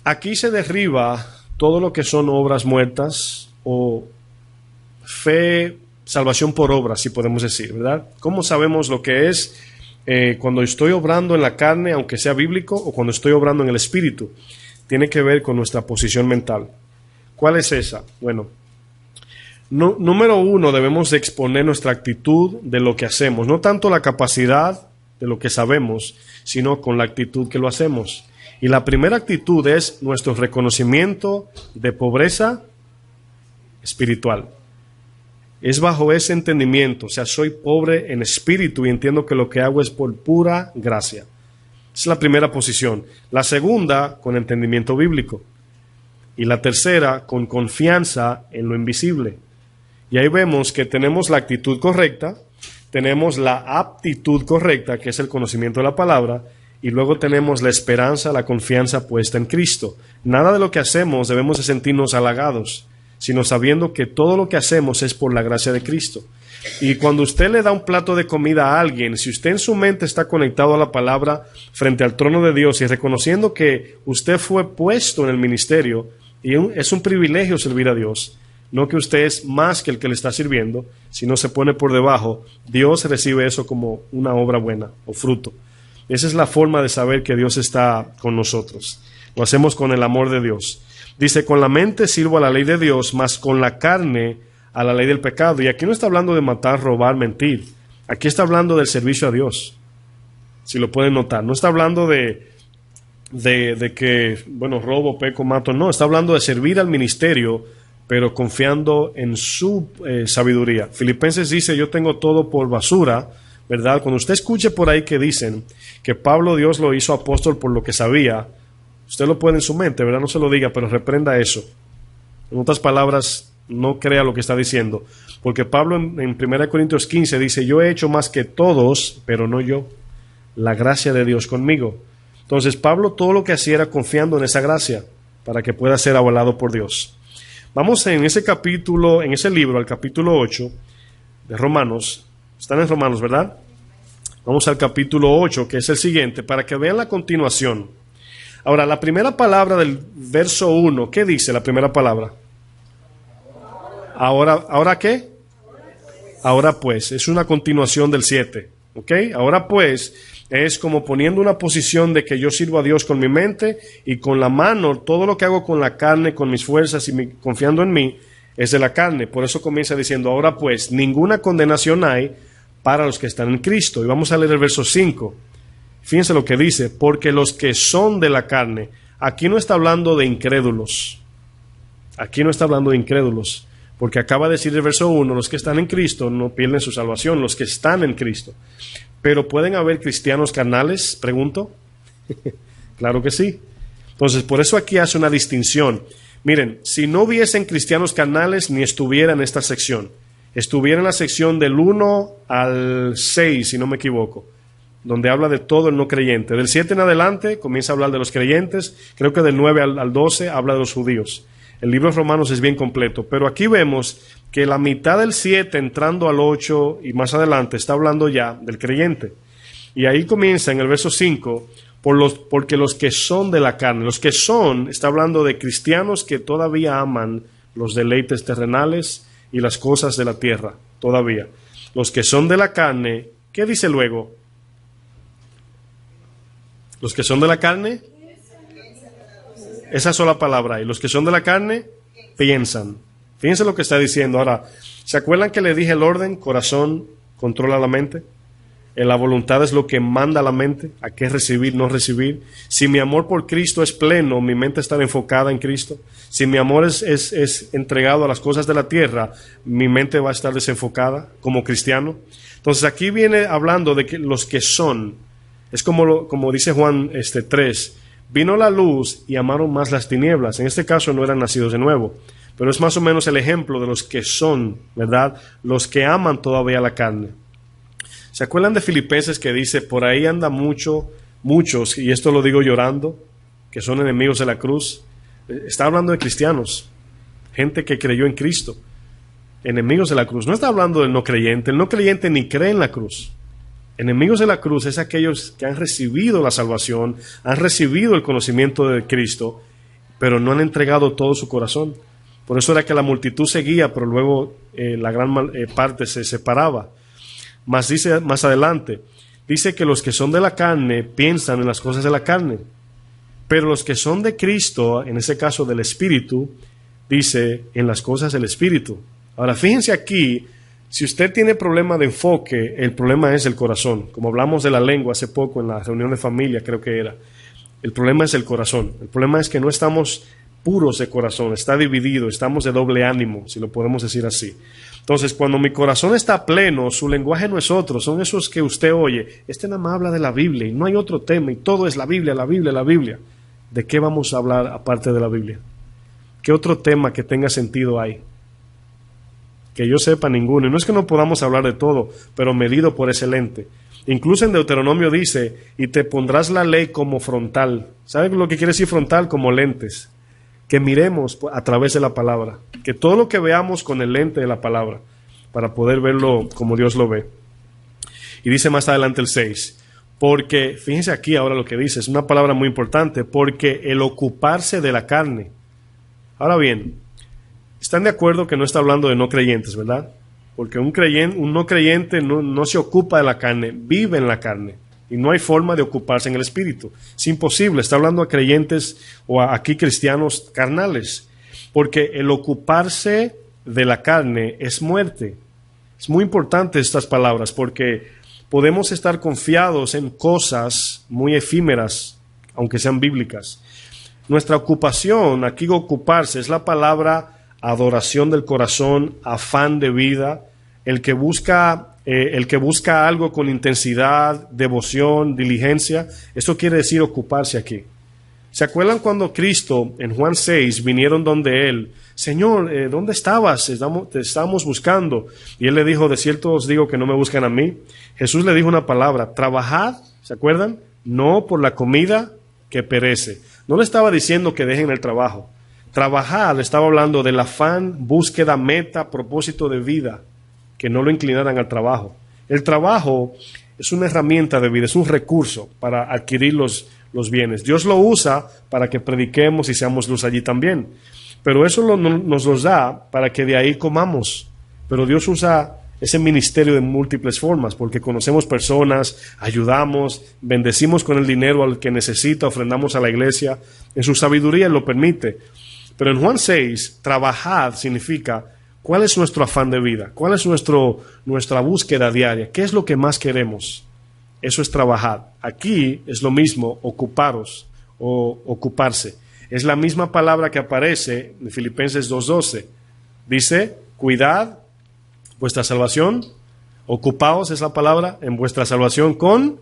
Aquí se derriba todo lo que son obras muertas o fe, salvación por obras, si podemos decir, ¿verdad? ¿Cómo sabemos lo que es cuando estoy obrando en la carne, aunque sea bíblico, o cuando estoy obrando en el espíritu? Tiene que ver con nuestra posición mental. ¿Cuál es esa? Bueno, número uno, debemos de exponer nuestra actitud de lo que hacemos, no tanto la capacidad de lo que sabemos, sino con la actitud que lo hacemos. Y la primera actitud es nuestro reconocimiento de pobreza espiritual. Es bajo ese entendimiento, o sea, soy pobre en espíritu y entiendo que lo que hago es por pura gracia. Esa es la primera posición. La segunda, con entendimiento bíblico. Y la tercera, con confianza en lo invisible. Y ahí vemos que tenemos la actitud correcta, tenemos la aptitud correcta, que es el conocimiento de la palabra, y luego tenemos la esperanza, la confianza puesta en Cristo. Nada de lo que hacemos debemos de sentirnos halagados, sino sabiendo que todo lo que hacemos es por la gracia de Cristo. Y cuando usted le da un plato de comida a alguien, si usted en su mente está conectado a la palabra frente al trono de Dios y reconociendo que usted fue puesto en el ministerio, y es un privilegio servir a Dios, no que usted es más que el que le está sirviendo, sino se pone por debajo, Dios recibe eso como una obra buena o fruto. Esa es la forma de saber que Dios está con nosotros. Lo hacemos con el amor de Dios. Dice, con la mente sirvo a la ley de Dios, mas con la carne a la ley del pecado. Y aquí no está hablando de matar, robar, mentir. Aquí está hablando del servicio a Dios. Si lo pueden notar. No está hablando de que, robo, peco, mato. No, está hablando de servir al ministerio, pero confiando en su sabiduría. Filipenses dice, yo tengo todo por basura, ¿verdad? Cuando usted escuche por ahí que dicen que Pablo Dios lo hizo apóstol por lo que sabía, usted lo puede en su mente, ¿verdad? No se lo diga, pero reprenda eso. En otras palabras, no crea lo que está diciendo. Porque Pablo en 1 Corintios 15 dice, yo he hecho más que todos, pero no yo. La gracia de Dios conmigo. Entonces, Pablo todo lo que hacía era confiando en esa gracia para que pueda ser avalado por Dios. Vamos en ese capítulo, en ese libro, al capítulo 8 de Romanos. Están en Romanos, ¿verdad? Vamos al capítulo 8, que es el siguiente, para que vean la continuación. Ahora, la primera palabra del verso 1, ¿qué dice la primera palabra? ¿Ahora qué? Ahora pues, es una continuación del 7, ¿ok? Ahora pues, es como poniendo una posición de que yo sirvo a Dios con mi mente y con la mano, todo lo que hago con la carne, con mis fuerzas y confiando en mí, es de la carne. Por eso comienza diciendo, ahora pues, ninguna condenación hay para los que están en Cristo. Y vamos a leer el verso 5. Fíjense lo que dice, porque los que son de la carne, aquí no está hablando de incrédulos. Aquí no está hablando de incrédulos, porque acaba de decir el verso 1, los que están en Cristo no pierden su salvación, los que están en Cristo. Pero ¿pueden haber cristianos carnales? Pregunto. Claro que sí. Entonces, por eso aquí hace una distinción. Miren, si no hubiesen cristianos carnales, ni estuviera en esta sección. estuviera en la sección del 1 al 6, si no me equivoco, donde habla de todo el no creyente. Del 7 en adelante comienza a hablar de los creyentes, creo que del 9 al 12 habla de los judíos. El libro de Romanos es bien completo, pero aquí vemos que la mitad del 7 entrando al 8 y más adelante está hablando ya del creyente. Y ahí comienza en el verso 5, porque los que son de la carne, los que son, está hablando de cristianos que todavía aman los deleites terrenales y las cosas de la tierra, todavía. Los que son de la carne, ¿qué dice luego? Los que son de la carne, esa sola palabra ahí, los que son de la carne, piensan. Fíjense lo que está diciendo. Ahora, ¿se acuerdan que le dije el orden? Corazón controla la mente. La voluntad es lo que manda la mente, a qué recibir, no recibir. Si mi amor por Cristo es pleno, mi mente está enfocada en Cristo. Si mi amor es entregado a las cosas de la tierra, mi mente va a estar desenfocada como cristiano. Entonces aquí viene hablando de que los que son, es como dice Juan 3, vino la luz y amaron más las tinieblas. En este caso no eran nacidos de nuevo, pero es más o menos el ejemplo de los que son, ¿verdad? Los que aman todavía la carne. ¿Se acuerdan de Filipenses que dice, por ahí andan muchos, y esto lo digo llorando, que son enemigos de la cruz? Está hablando de cristianos, gente que creyó en Cristo, enemigos de la cruz. No está hablando del no creyente, el no creyente ni cree en la cruz. Enemigos de la cruz es aquellos que han recibido la salvación, han recibido el conocimiento de Cristo, pero no han entregado todo su corazón. Por eso era que la multitud seguía, pero luego la gran parte se separaba. Mas dice más adelante, dice que los que son de la carne piensan en las cosas de la carne, pero los que son de Cristo, en ese caso del Espíritu, dice en las cosas del Espíritu. Ahora fíjense aquí, si usted tiene problema de enfoque, el problema es el corazón. Como hablamos de la lengua hace poco en la reunión de familia, creo que era, el problema es el corazón. El problema es que no estamos puros de corazón, está dividido, estamos de doble ánimo, si lo podemos decir así. Entonces, cuando mi corazón está pleno, su lenguaje no es otro, son esos que usted oye, nada más habla de la Biblia y no hay otro tema y todo es la Biblia, la Biblia, la Biblia. ¿De qué vamos a hablar aparte de la Biblia? ¿Qué otro tema que tenga sentido hay? Que yo sepa ninguno. Y no es que no podamos hablar de todo, pero medido por ese lente. Incluso en Deuteronomio dice, y te pondrás la ley como frontal. ¿Saben lo que quiere decir frontal? Como lentes. Que miremos a través de la palabra, que todo lo que veamos con el lente de la palabra, para poder verlo como Dios lo ve. Y dice más adelante el 6, porque, fíjense aquí ahora lo que dice, es una palabra muy importante, porque el ocuparse de la carne. Ahora bien, ¿están de acuerdo que no está hablando de no creyentes, verdad? Porque un no creyente no se ocupa de la carne, vive en la carne. Y no hay forma de ocuparse en el espíritu. Es imposible. Está hablando a creyentes o aquí cristianos carnales. Porque el ocuparse de la carne es muerte. Es muy importante estas palabras porque podemos estar confiados en cosas muy efímeras, aunque sean bíblicas. Nuestra ocupación, aquí ocuparse, es la palabra adoración del corazón, afán de vida, el que busca algo con intensidad, devoción, diligencia. Esto quiere decir ocuparse aquí. ¿Se acuerdan cuando Cristo en Juan 6 vinieron donde Él? Señor, ¿dónde estabas? Te estábamos buscando. Y Él le dijo, de cierto os digo que no me buscan a mí. Jesús le dijo una palabra, trabajad, ¿se acuerdan? No por la comida que perece. No le estaba diciendo que dejen el trabajo. Trabajad, le estaba hablando del afán, búsqueda, meta, propósito de vida, que no lo inclinaran al trabajo. El trabajo es una herramienta de vida, es un recurso para adquirir los bienes. Dios lo usa para que prediquemos y seamos luz allí también. Pero eso nos los da para que de ahí comamos. Pero Dios usa ese ministerio de múltiples formas, porque conocemos personas, ayudamos, bendecimos con el dinero al que necesita, ofrendamos a la iglesia. En su sabiduría Él lo permite. Pero en Juan 6, trabajad significa ¿cuál es nuestro afán de vida? ¿Cuál es nuestra búsqueda diaria? ¿Qué es lo que más queremos? Eso es trabajar. Aquí es lo mismo, ocuparos o ocuparse. Es la misma palabra que aparece en Filipenses 2:12. Dice, cuidad vuestra salvación, ocupaos es la palabra, en vuestra salvación con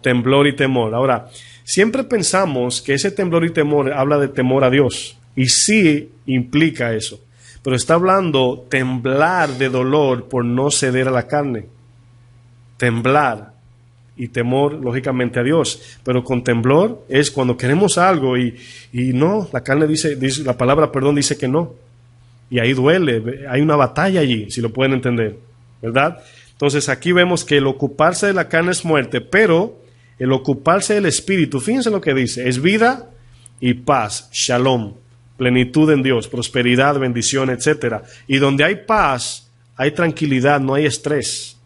temblor y temor. Ahora, siempre pensamos que ese temblor y temor habla de temor a Dios. Y sí implica eso. pero está hablando temblar de dolor por no ceder a la carne. Temblar y temor, lógicamente, a Dios. Pero con temblor es cuando queremos algo y no, la carne dice, la palabra perdón dice que no. Y ahí duele, hay una batalla allí, si lo pueden entender, ¿verdad? Entonces aquí vemos que el ocuparse de la carne es muerte, pero el ocuparse del espíritu, fíjense lo que dice, es vida y paz, shalom, plenitud en Dios, prosperidad, bendición, etc. Y donde hay paz, hay tranquilidad, no hay estrés.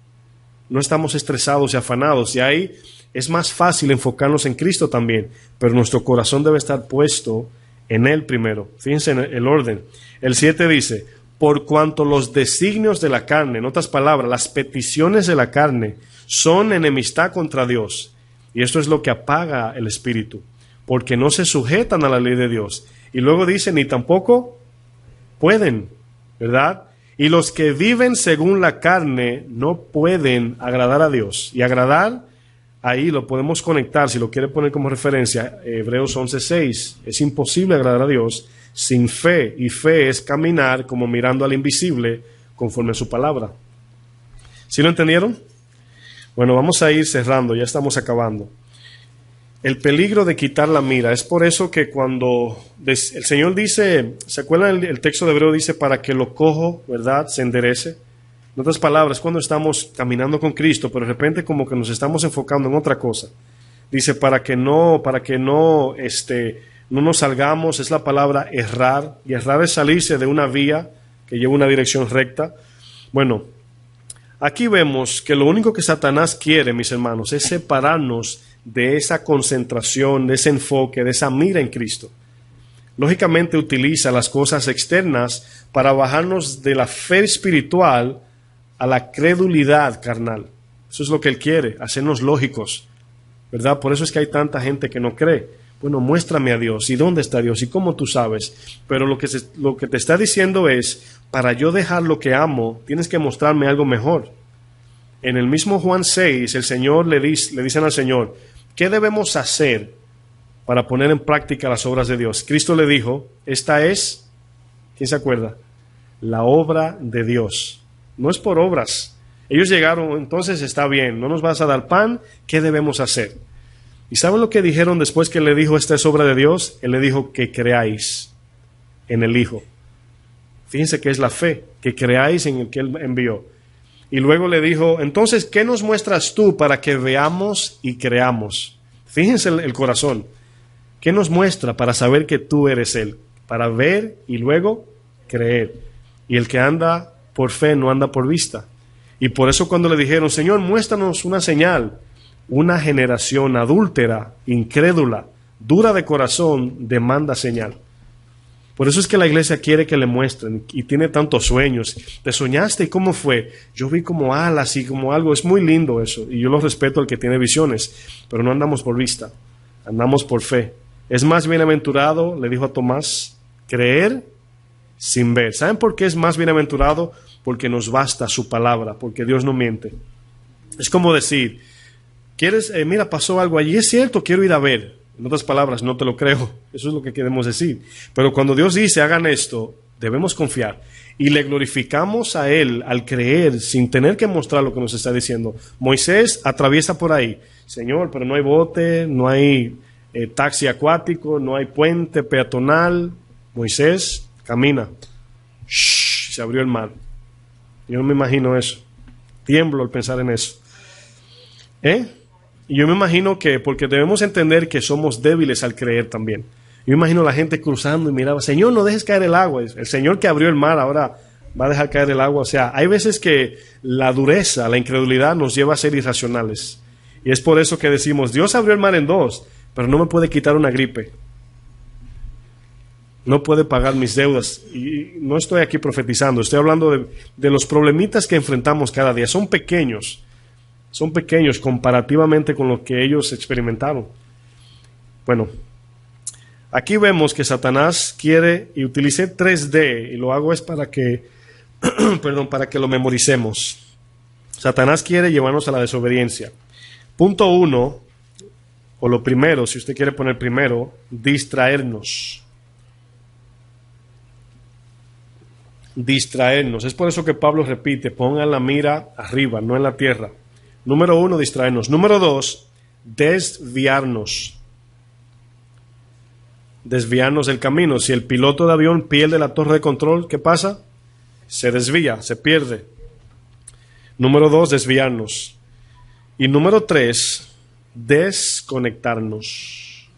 No estamos estresados y afanados, y ahí es más fácil enfocarnos en Cristo también, pero nuestro corazón debe estar puesto en Él primero. Fíjense en el orden. El 7 dice, por cuanto los designios de la carne, en otras palabras, las peticiones de la carne, son enemistad contra Dios. Y esto es lo que apaga el espíritu, porque no se sujetan a la ley de Dios. Y luego dice, ni tampoco pueden, ¿verdad? Y los que viven según la carne no pueden agradar a Dios. Y agradar, ahí lo podemos conectar, si lo quiere poner como referencia, Hebreos 11:6. Es imposible agradar a Dios sin fe. Y fe es caminar como mirando al invisible conforme a su palabra. ¿Sí lo entendieron? Bueno, vamos a ir cerrando, ya estamos acabando. El peligro de quitar la mira. Es por eso que cuando el Señor dice, ¿se acuerdan el texto de Hebreo? Dice, para que lo cojo, ¿verdad?, se enderece. En otras palabras, cuando estamos caminando con Cristo, pero de repente como que nos estamos enfocando en otra cosa. Dice, para que no nos salgamos, es la palabra errar. Y errar es salirse de una vía que lleva una dirección recta. Bueno, aquí vemos que lo único que Satanás quiere, mis hermanos, es separarnos de esa concentración, de ese enfoque, de esa mira en Cristo. Lógicamente utiliza las cosas externas para bajarnos de la fe espiritual a la credulidad carnal. Eso es lo que él quiere, hacernos lógicos, ¿verdad? Por eso es que hay tanta gente que no cree. Bueno, muéstrame a Dios, ¿y dónde está Dios? ¿Y cómo tú sabes? Pero lo que te está diciendo es, para yo dejar lo que amo, tienes que mostrarme algo mejor. En el mismo Juan 6, el Señor le dicen al Señor, ¿qué debemos hacer para poner en práctica las obras de Dios? Cristo le dijo, esta es, ¿quién se acuerda? La obra de Dios. No es por obras. Ellos llegaron, entonces está bien, no nos vas a dar pan, ¿qué debemos hacer? ¿Y saben lo que dijeron después que le dijo, esta es obra de Dios? Él le dijo, que creáis en el Hijo. Fíjense que es la fe, que creáis en el que Él envió. Y luego le dijo, entonces, ¿qué nos muestras tú para que veamos y creamos? Fíjense el corazón. ¿Qué nos muestra para saber que tú eres Él? Para ver y luego creer. Y el que anda por fe no anda por vista. Y por eso cuando le dijeron, Señor, muéstranos una señal, una generación adúltera, incrédula, dura de corazón, demanda señal. Por eso es que la iglesia quiere que le muestren y tiene tantos sueños. ¿Te soñaste y cómo fue? Yo vi como alas y como algo. Es muy lindo eso y yo lo respeto al que tiene visiones, pero no andamos por vista, andamos por fe. Es más bienaventurado, le dijo a Tomás, creer sin ver. ¿Saben por qué es más bienaventurado? Porque nos basta su palabra, porque Dios no miente. Es como decir, ¿quieres? Mira, pasó algo allí, es cierto, quiero ir a ver. En otras palabras, no te lo creo. Eso es lo que queremos decir. Pero cuando Dios dice, hagan esto, debemos confiar. Y le glorificamos a Él al creer, sin tener que mostrar lo que nos está diciendo. Moisés atraviesa por ahí. Señor, pero no hay bote, no hay taxi acuático, no hay puente peatonal. Moisés camina. Shhh, se abrió el mar. Yo no me imagino eso. Tiemblo al pensar en eso. Y yo me imagino que, porque debemos entender que somos débiles al creer también. Yo me imagino la gente cruzando y miraba, Señor, no dejes caer el agua. El Señor que abrió el mar ahora va a dejar caer el agua. O sea, hay veces que la dureza, la incredulidad nos lleva a ser irracionales. Y es por eso que decimos, Dios abrió el mar en dos, pero no me puede quitar una gripe. No puede pagar mis deudas. Y no estoy aquí profetizando, estoy hablando de los problemitas que enfrentamos cada día. Son pequeños comparativamente con lo que ellos experimentaron. Bueno, aquí vemos que Satanás quiere, y utilicé 3D, y lo hago es para que, para que lo memoricemos. Satanás quiere llevarnos a la desobediencia. Punto 1, o lo primero, si usted quiere poner primero, distraernos. distraernos. Es por eso que Pablo repite, pongan la mira arriba, no en la tierra. Número 1, distraernos. Número 2, desviarnos. Desviarnos del camino. Si el piloto de avión pierde la torre de control, ¿qué pasa? Se desvía, se pierde. Número 2, desviarnos. Y número 3, desconectarnos.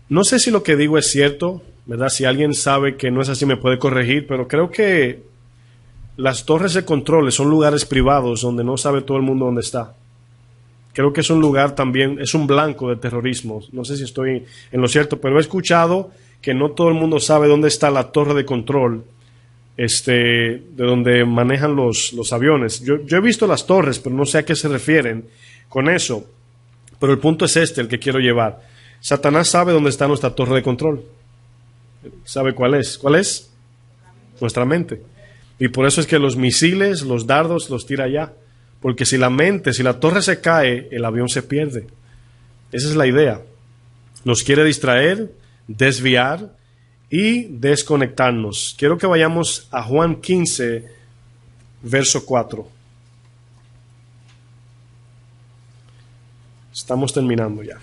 No sé si lo que digo es cierto, ¿verdad? Si alguien sabe que no es así me puede corregir, pero creo que las torres de control son lugares privados donde no sabe todo el mundo dónde está. Creo que es un lugar también, es un blanco de terrorismo. No sé si estoy en lo cierto, pero he escuchado que no todo el mundo sabe dónde está la torre de control, de donde manejan los aviones. Yo he visto las torres, pero no sé a qué se refieren con eso. Pero el punto es el que quiero llevar. Satanás sabe dónde está nuestra torre de control. ¿Sabe cuál es? ¿Cuál es? Nuestra mente. Y por eso es que los misiles, los dardos, los tira allá. Porque si la torre se cae, el avión se pierde. Esa es la idea. Nos quiere distraer, desviar y desconectarnos. Quiero que vayamos a Juan 15, verso 4. Estamos terminando ya.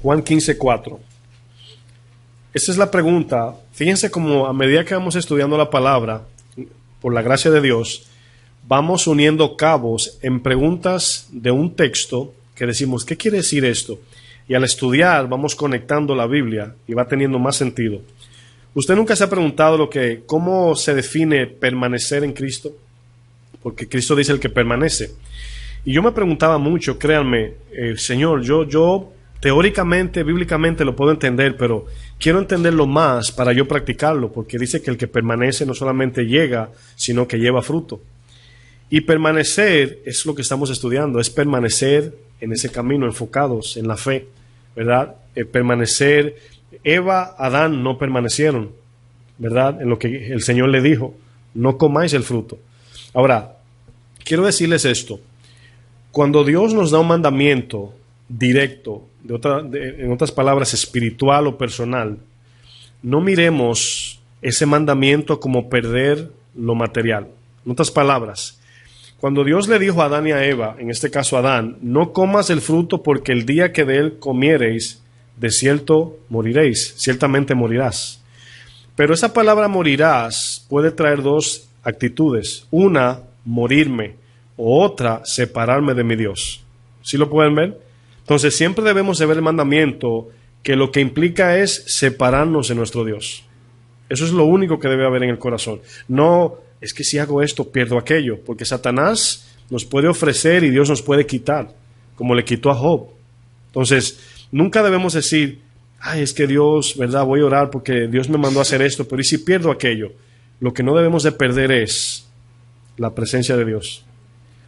Juan 15, 4. Esta es la pregunta. Fíjense cómo a medida que vamos estudiando la palabra, por la gracia de Dios, vamos uniendo cabos en preguntas de un texto que decimos, ¿qué quiere decir esto? Y al estudiar vamos conectando la Biblia y va teniendo más sentido. ¿Usted nunca se ha preguntado cómo se define permanecer en Cristo? Porque Cristo dice el que permanece. Y yo me preguntaba mucho, créanme, Señor, yo teóricamente, bíblicamente lo puedo entender, pero quiero entenderlo más para yo practicarlo, porque dice que el que permanece no solamente llega, sino que lleva fruto. Y permanecer es lo que estamos estudiando, es permanecer en ese camino, enfocados en la fe, ¿verdad? Permanecer, Eva, Adán no permanecieron, ¿verdad? En lo que el Señor le dijo, no comáis el fruto. Ahora, quiero decirles esto, cuando Dios nos da un mandamiento directo, en otras palabras, espiritual o personal, no miremos ese mandamiento como perder lo material. En otras palabras, cuando Dios le dijo a Adán y a Eva, en este caso a Adán, no comas el fruto porque el día que de él comiereis, de cierto moriréis, ciertamente morirás. Pero esa palabra morirás puede traer dos actitudes. Una, morirme, o otra, separarme de mi Dios. ¿Sí lo pueden ver? Entonces siempre debemos de ver el mandamiento que lo que implica es separarnos de nuestro Dios. Eso es lo único que debe haber en el corazón. No es que si hago esto pierdo aquello, porque Satanás nos puede ofrecer y Dios nos puede quitar, como le quitó a Job. Entonces nunca debemos decir, ay, es que Dios, ¿verdad? Voy a orar porque Dios me mandó a hacer esto, pero ¿y si pierdo aquello? Lo que no debemos de perder es la presencia de Dios.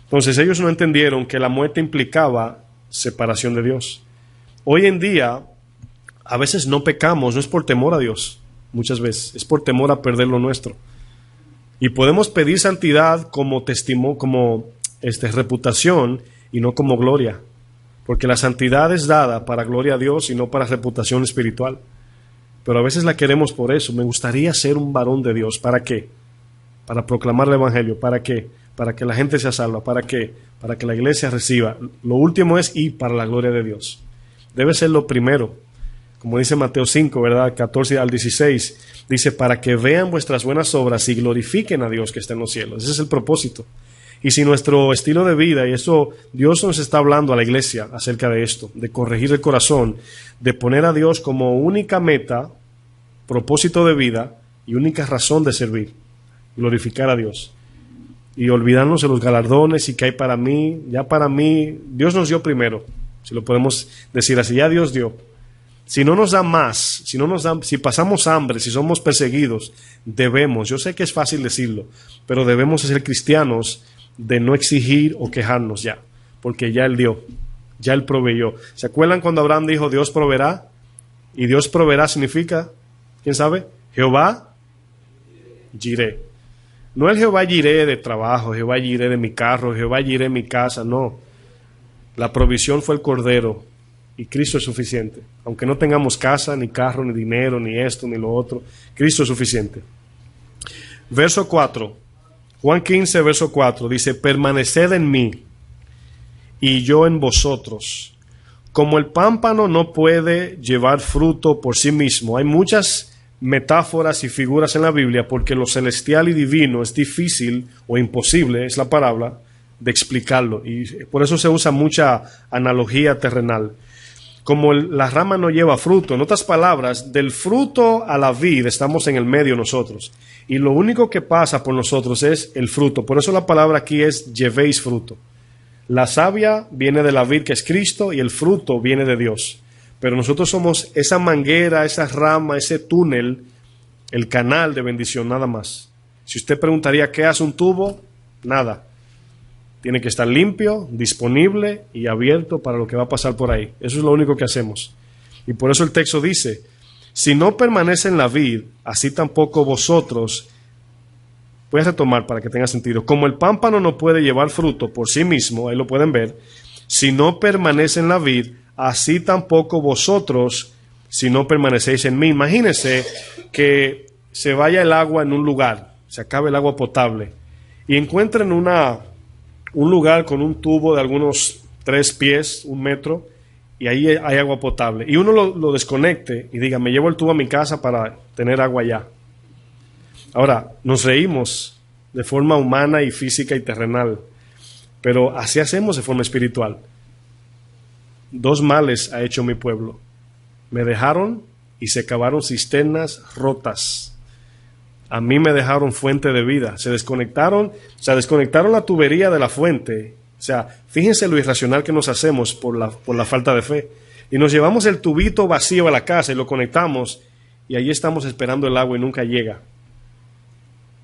Entonces ellos no entendieron que la muerte implicaba separación de Dios. Hoy en día, a veces no pecamos, no es por temor a Dios, muchas veces, es por temor a perder lo nuestro. Y podemos pedir santidad como testimonio, como reputación y no como gloria, porque la santidad es dada para gloria a Dios y no para reputación espiritual. Pero a veces la queremos por eso. Me gustaría ser un varón de Dios. ¿Para qué? Para proclamar el Evangelio. ¿Para qué? Para que la gente sea salva. ¿Para qué? Para que la iglesia reciba. Lo último es y para la gloria de Dios. Debe ser lo primero. Como dice Mateo 5, ¿verdad? 14 al 16. Dice, para que vean vuestras buenas obras y glorifiquen a Dios que está en los cielos. Ese es el propósito. Y si nuestro estilo de vida, y eso Dios nos está hablando a la iglesia acerca de esto, de corregir el corazón, de poner a Dios como única meta, propósito de vida y única razón de servir, glorificar a Dios. Y olvidarnos de los galardones y que hay para mí, ya para mí, Dios nos dio primero, si lo podemos decir así, ya Dios dio. Si no nos da más, si pasamos hambre, si somos perseguidos, debemos, yo sé que es fácil decirlo, pero debemos ser cristianos de no exigir o quejarnos ya, porque ya Él dio, ya Él proveyó. ¿Se acuerdan cuando Abraham dijo Dios proveerá? Y Dios proveerá significa, ¿quién sabe? Jehová Jireh. No el Jehová Jireh de trabajo, Jehová Jireh de mi carro, Jehová Jireh de mi casa, no. La provisión fue el cordero y Cristo es suficiente. Aunque no tengamos casa, ni carro, ni dinero, ni esto, ni lo otro, Cristo es suficiente. Verso 4, Juan 15, verso 4, dice, permaneced en mí y yo en vosotros. Como el pámpano no puede llevar fruto por sí mismo, hay muchas metáforas y figuras en la Biblia porque lo celestial y divino es difícil o imposible, es la palabra, de explicarlo. Y por eso se usa mucha analogía terrenal. Como la rama no lleva fruto, en otras palabras, del fruto a la vid estamos en el medio nosotros. Y lo único que pasa por nosotros es el fruto. Por eso la palabra aquí es llevéis fruto. La savia viene de la vid que es Cristo y el fruto viene de Dios. Pero nosotros somos esa manguera, esa rama, ese túnel, el canal de bendición, nada más. Si usted preguntaría qué hace un tubo, nada. Tiene que estar limpio, disponible y abierto para lo que va a pasar por ahí. Eso es lo único que hacemos. Y por eso el texto dice, si no permanece en la vid, así tampoco vosotros. Voy a retomar para que tenga sentido. Como el pámpano no puede llevar fruto por sí mismo, ahí lo pueden ver, si no permanece en la vid, así tampoco vosotros, si no permanecéis en mí. Imagínense que se vaya el agua en un lugar, se acabe el agua potable, y encuentren un lugar con un tubo de algunos 3 pies, 1 metro, y ahí hay agua potable. Y uno lo desconecte y diga, me llevo el tubo a mi casa para tener agua allá. Ahora, nos reímos de forma humana y física y terrenal, pero así hacemos de forma espiritual. 2 males ha hecho mi pueblo. Me dejaron y se cavaron cisternas rotas. A mí me dejaron fuente de vida. Desconectaron la tubería de la fuente. O sea, fíjense lo irracional que nos hacemos por la falta de fe. Y nos llevamos el tubito vacío a la casa y lo conectamos y allí estamos esperando el agua y nunca llega.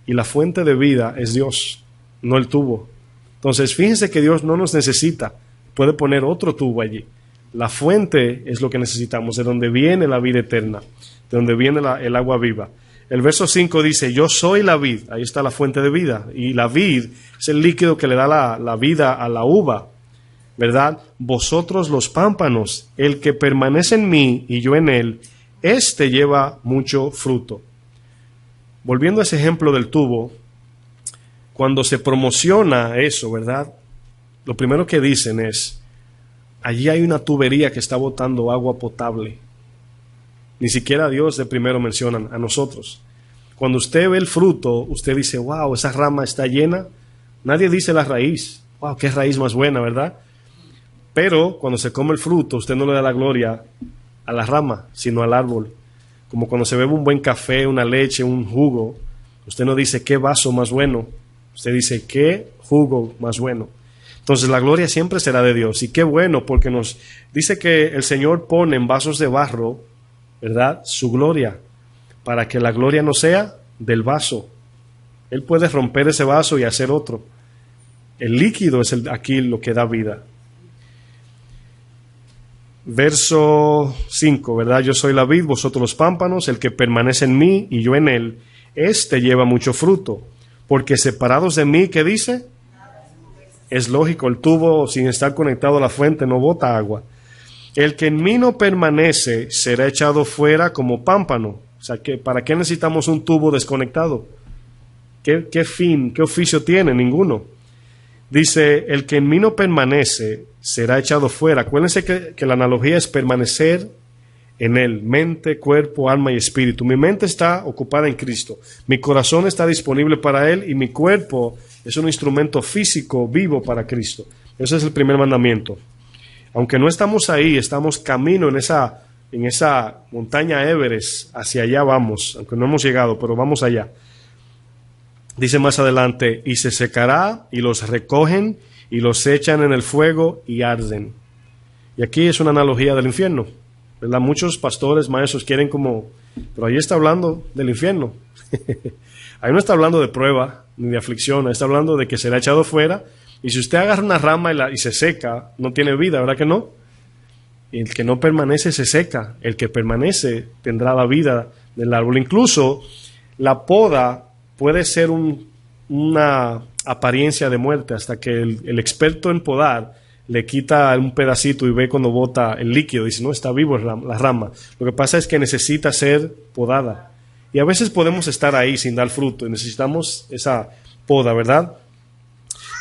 Y la fuente de vida es Dios, no el tubo. Entonces, fíjense que Dios no nos necesita. Puede poner otro tubo allí. La fuente es lo que necesitamos, de donde viene la vida eterna, de donde viene el agua viva. El verso 5 dice, yo soy la vid, ahí está la fuente de vida, y la vid es el líquido que le da la vida a la uva, ¿verdad? Vosotros los pámpanos, el que permanece en mí y yo en él, éste lleva mucho fruto. Volviendo a ese ejemplo del tubo, cuando se promociona eso, ¿verdad? Lo primero que dicen es, allí hay una tubería que está botando agua potable. Ni siquiera a Dios de primero mencionan, a nosotros. Cuando usted ve el fruto, usted dice, wow, esa rama está llena. Nadie dice la raíz. Wow, qué raíz más buena, ¿verdad? Pero cuando se come el fruto, usted no le da la gloria a la rama, sino al árbol. Como cuando se bebe un buen café, una leche, un jugo, usted no dice, qué vaso más bueno. Usted dice, qué jugo más bueno. Entonces la gloria siempre será de Dios. Y qué bueno, porque nos dice que el Señor pone en vasos de barro, ¿verdad?, su gloria, para que la gloria no sea del vaso. Él puede romper ese vaso y hacer otro. El líquido es aquí lo que da vida. Verso 5, ¿verdad? Yo soy la vid, vosotros los pámpanos, el que permanece en mí y yo en él, éste lleva mucho fruto, porque separados de mí, ¿qué dice? Es lógico, el tubo sin estar conectado a la fuente no bota agua. El que en mí no permanece será echado fuera como pámpano. O sea, ¿para qué necesitamos un tubo desconectado? ¿Qué fin, qué oficio tiene? Ninguno. Dice, el que en mí no permanece será echado fuera. Acuérdense que la analogía es permanecer en él, mente, cuerpo, alma y espíritu. Mi mente está ocupada en Cristo. Mi corazón está disponible para él y mi cuerpo es un instrumento físico vivo para Cristo. Ese es el primer mandamiento. Aunque no estamos ahí, estamos camino en esa montaña Everest, hacia allá vamos, aunque no hemos llegado, pero vamos allá. Dice más adelante, y se secará, y los recogen, y los echan en el fuego, y arden. Y aquí es una analogía del infierno, ¿verdad? Muchos pastores, maestros quieren pero ahí está hablando del infierno. Ahí no está hablando de prueba, ni de aflicción, ahí está hablando de que será echado fuera. Y si usted agarra una rama y se seca, no tiene vida, ¿verdad que no? Y el que no permanece se seca. El que permanece tendrá la vida del árbol. Incluso la poda puede ser una apariencia de muerte hasta que el experto en podar le quita un pedacito y ve cuando bota el líquido, dice, no, está vivo la rama. Lo que pasa es que necesita ser podada. Y a veces podemos estar ahí sin dar fruto y necesitamos esa poda, ¿verdad?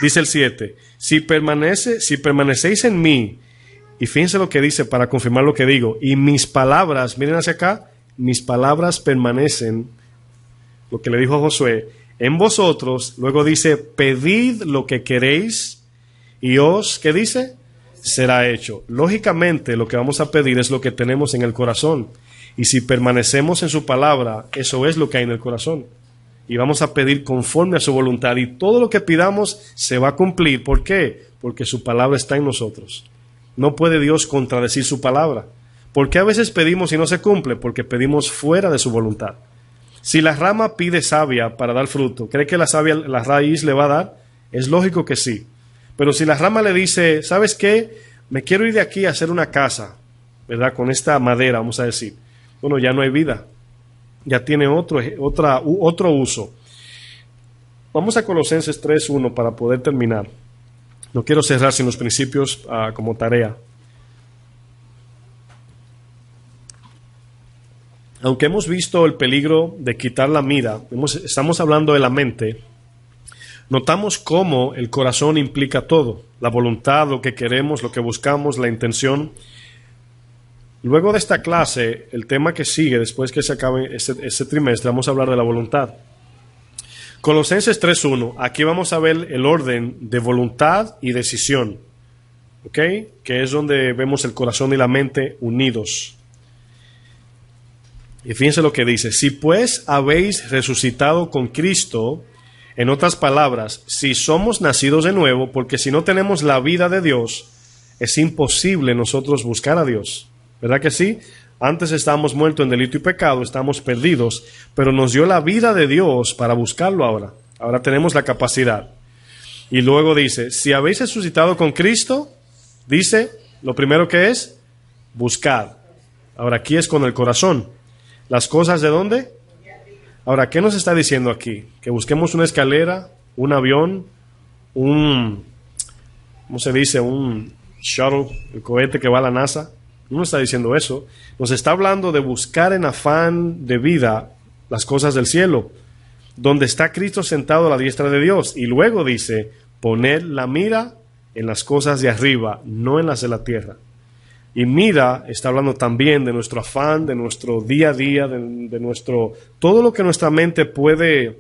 Dice el 7, si permanecéis en mí, y fíjense lo que dice para confirmar lo que digo, y mis palabras, miren hacia acá, mis palabras permanecen, lo que le dijo a Josué, en vosotros, luego dice, pedid lo que queréis, y os, ¿qué dice? Será hecho. Lógicamente, lo que vamos a pedir es lo que tenemos en el corazón. Y si permanecemos en su palabra, eso es lo que hay en el corazón. Y vamos a pedir conforme a su voluntad. Y todo lo que pidamos se va a cumplir. ¿Por qué? Porque su palabra está en nosotros. No puede Dios contradecir su palabra. ¿Por qué a veces pedimos y no se cumple? Porque pedimos fuera de su voluntad. Si la rama pide savia para dar fruto, ¿cree que la raíz le va a dar? Es lógico que sí. Pero si la rama le dice, ¿sabes qué? Me quiero ir de aquí a hacer una casa, ¿verdad? Con esta madera, vamos a decir. Bueno, ya no hay vida. Ya tiene otro uso. Vamos a Colosenses 3:1 para poder terminar. No quiero cerrar sin los principios como tarea. Aunque hemos visto el peligro de quitar la mira, estamos hablando de la mente, notamos cómo el corazón implica todo, la voluntad, lo que queremos, lo que buscamos, la intención. Luego de esta clase, el tema que sigue, después que se acabe este trimestre, vamos a hablar de la voluntad. Colosenses 3:1, aquí vamos a ver el orden de voluntad y decisión, ¿ok? Que es donde vemos el corazón y la mente unidos. Y fíjense lo que dice, si pues habéis resucitado con Cristo, en otras palabras, si somos nacidos de nuevo, porque si no tenemos la vida de Dios, es imposible nosotros buscar a Dios, ¿verdad que sí? Antes estábamos muertos en delito y pecado, estamos perdidos, pero nos dio la vida de Dios para buscarlo ahora. Ahora tenemos la capacidad. Y luego dice, si habéis resucitado con Cristo, dice, lo primero que es, buscad. Ahora aquí es con el corazón. ¿Las cosas de dónde? Ahora, ¿qué nos está diciendo aquí? Que busquemos una escalera, un avión, ¿cómo se dice? Un shuttle, el cohete que va a la NASA. No nos está diciendo eso. Nos está hablando de buscar en afán de vida las cosas del cielo, donde está Cristo sentado a la diestra de Dios. Y luego dice, poner la mira en las cosas de arriba, no en las de la tierra. Y mira, está hablando también de nuestro afán, de nuestro día a día, de nuestro todo lo que nuestra mente puede,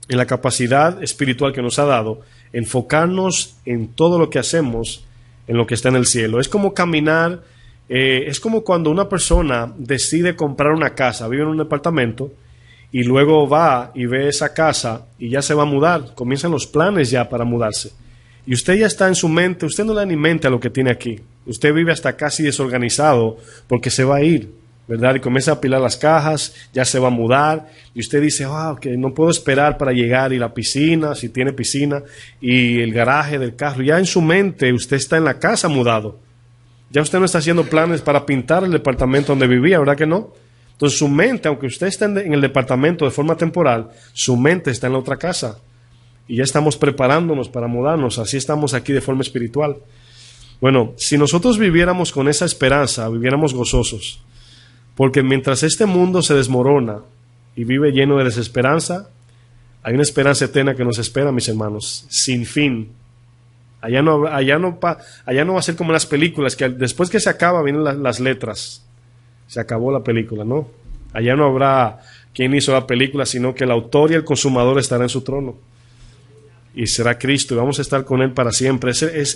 en la capacidad espiritual que nos ha dado, enfocarnos en todo lo que hacemos, en lo que está en el cielo. Es como caminar, es como cuando una persona decide comprar una casa, vive en un departamento, y luego va y ve esa casa y ya se va a mudar, comienzan los planes ya para mudarse. Y usted ya está en su mente, usted no le da ni mente a lo que tiene aquí. Usted vive hasta casi desorganizado porque se va a ir, ¿verdad? Y comienza a apilar las cajas, ya se va a mudar. Y usted dice, wow, que no puedo esperar para llegar. Y la piscina, si tiene piscina, y el garaje del carro. Ya en su mente usted está en la casa mudado. Ya usted no está haciendo planes para pintar el departamento donde vivía, ¿verdad que no? Entonces su mente, aunque usted esté en el departamento de forma temporal, su mente está en la otra casa. Y ya estamos preparándonos para mudarnos, así estamos aquí de forma espiritual. Bueno, si nosotros viviéramos con esa esperanza, viviéramos gozosos, porque mientras este mundo se desmorona y vive lleno de desesperanza, hay una esperanza eterna que nos espera, mis hermanos, sin fin. Allá no va a ser como en las películas, que después que se acaba vienen las letras. Se acabó la película, ¿no? Allá no habrá quien hizo la película, sino que el autor y el consumador estarán en su trono. Y será Cristo, y vamos a estar con Él para siempre.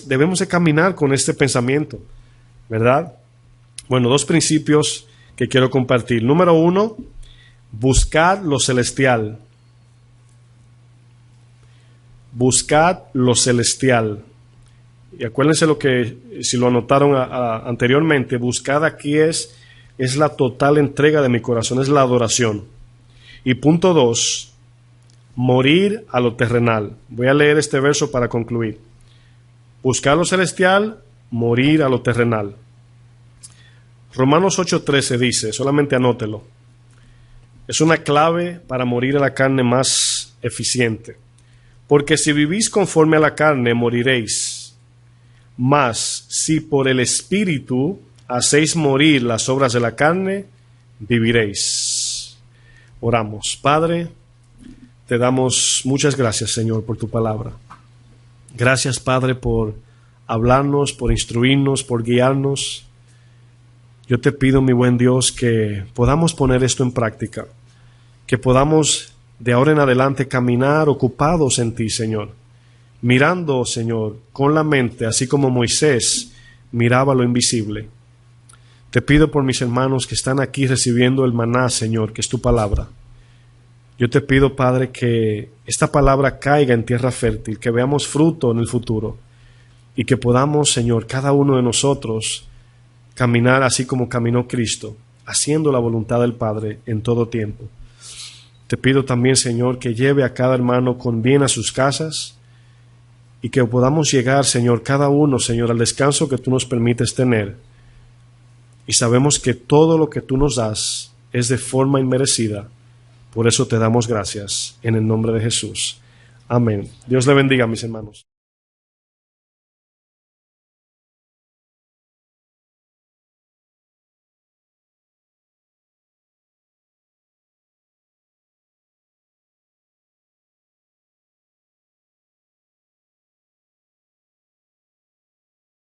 Debemos de caminar con este pensamiento, ¿verdad? Bueno, 2 principios que quiero compartir. Número 1, buscad lo celestial. Buscad lo celestial. Y acuérdense lo que, si lo anotaron anteriormente, buscad aquí es la total entrega de mi corazón, es la adoración. Y punto 2, morir a lo terrenal. Voy a leer este verso para concluir. Buscar lo celestial, morir a lo terrenal. Romanos 8:13 dice, solamente anótelo. Es una clave para morir a la carne más eficiente. Porque si vivís conforme a la carne, moriréis. Mas si por el Espíritu hacéis morir las obras de la carne, viviréis. Oramos. Padre, te damos muchas gracias, Señor, por tu palabra. Gracias, Padre, por hablarnos, por instruirnos, por guiarnos. Yo te pido, mi buen Dios, que podamos poner esto en práctica, que podamos de ahora en adelante caminar ocupados en ti, Señor, mirando, Señor, con la mente, así como Moisés miraba lo invisible. Te pido por mis hermanos que están aquí recibiendo el maná, Señor, que es tu palabra. Yo te pido, Padre, que esta palabra caiga en tierra fértil, que veamos fruto en el futuro y que podamos, Señor, cada uno de nosotros caminar así como caminó Cristo, haciendo la voluntad del Padre en todo tiempo. Te pido también, Señor, que lleve a cada hermano con bien a sus casas y que podamos llegar, Señor, cada uno, Señor, al descanso que tú nos permites tener. Y sabemos que todo lo que tú nos das es de forma inmerecida. Por eso te damos gracias en el nombre de Jesús. Amén. Dios le bendiga, mis hermanos.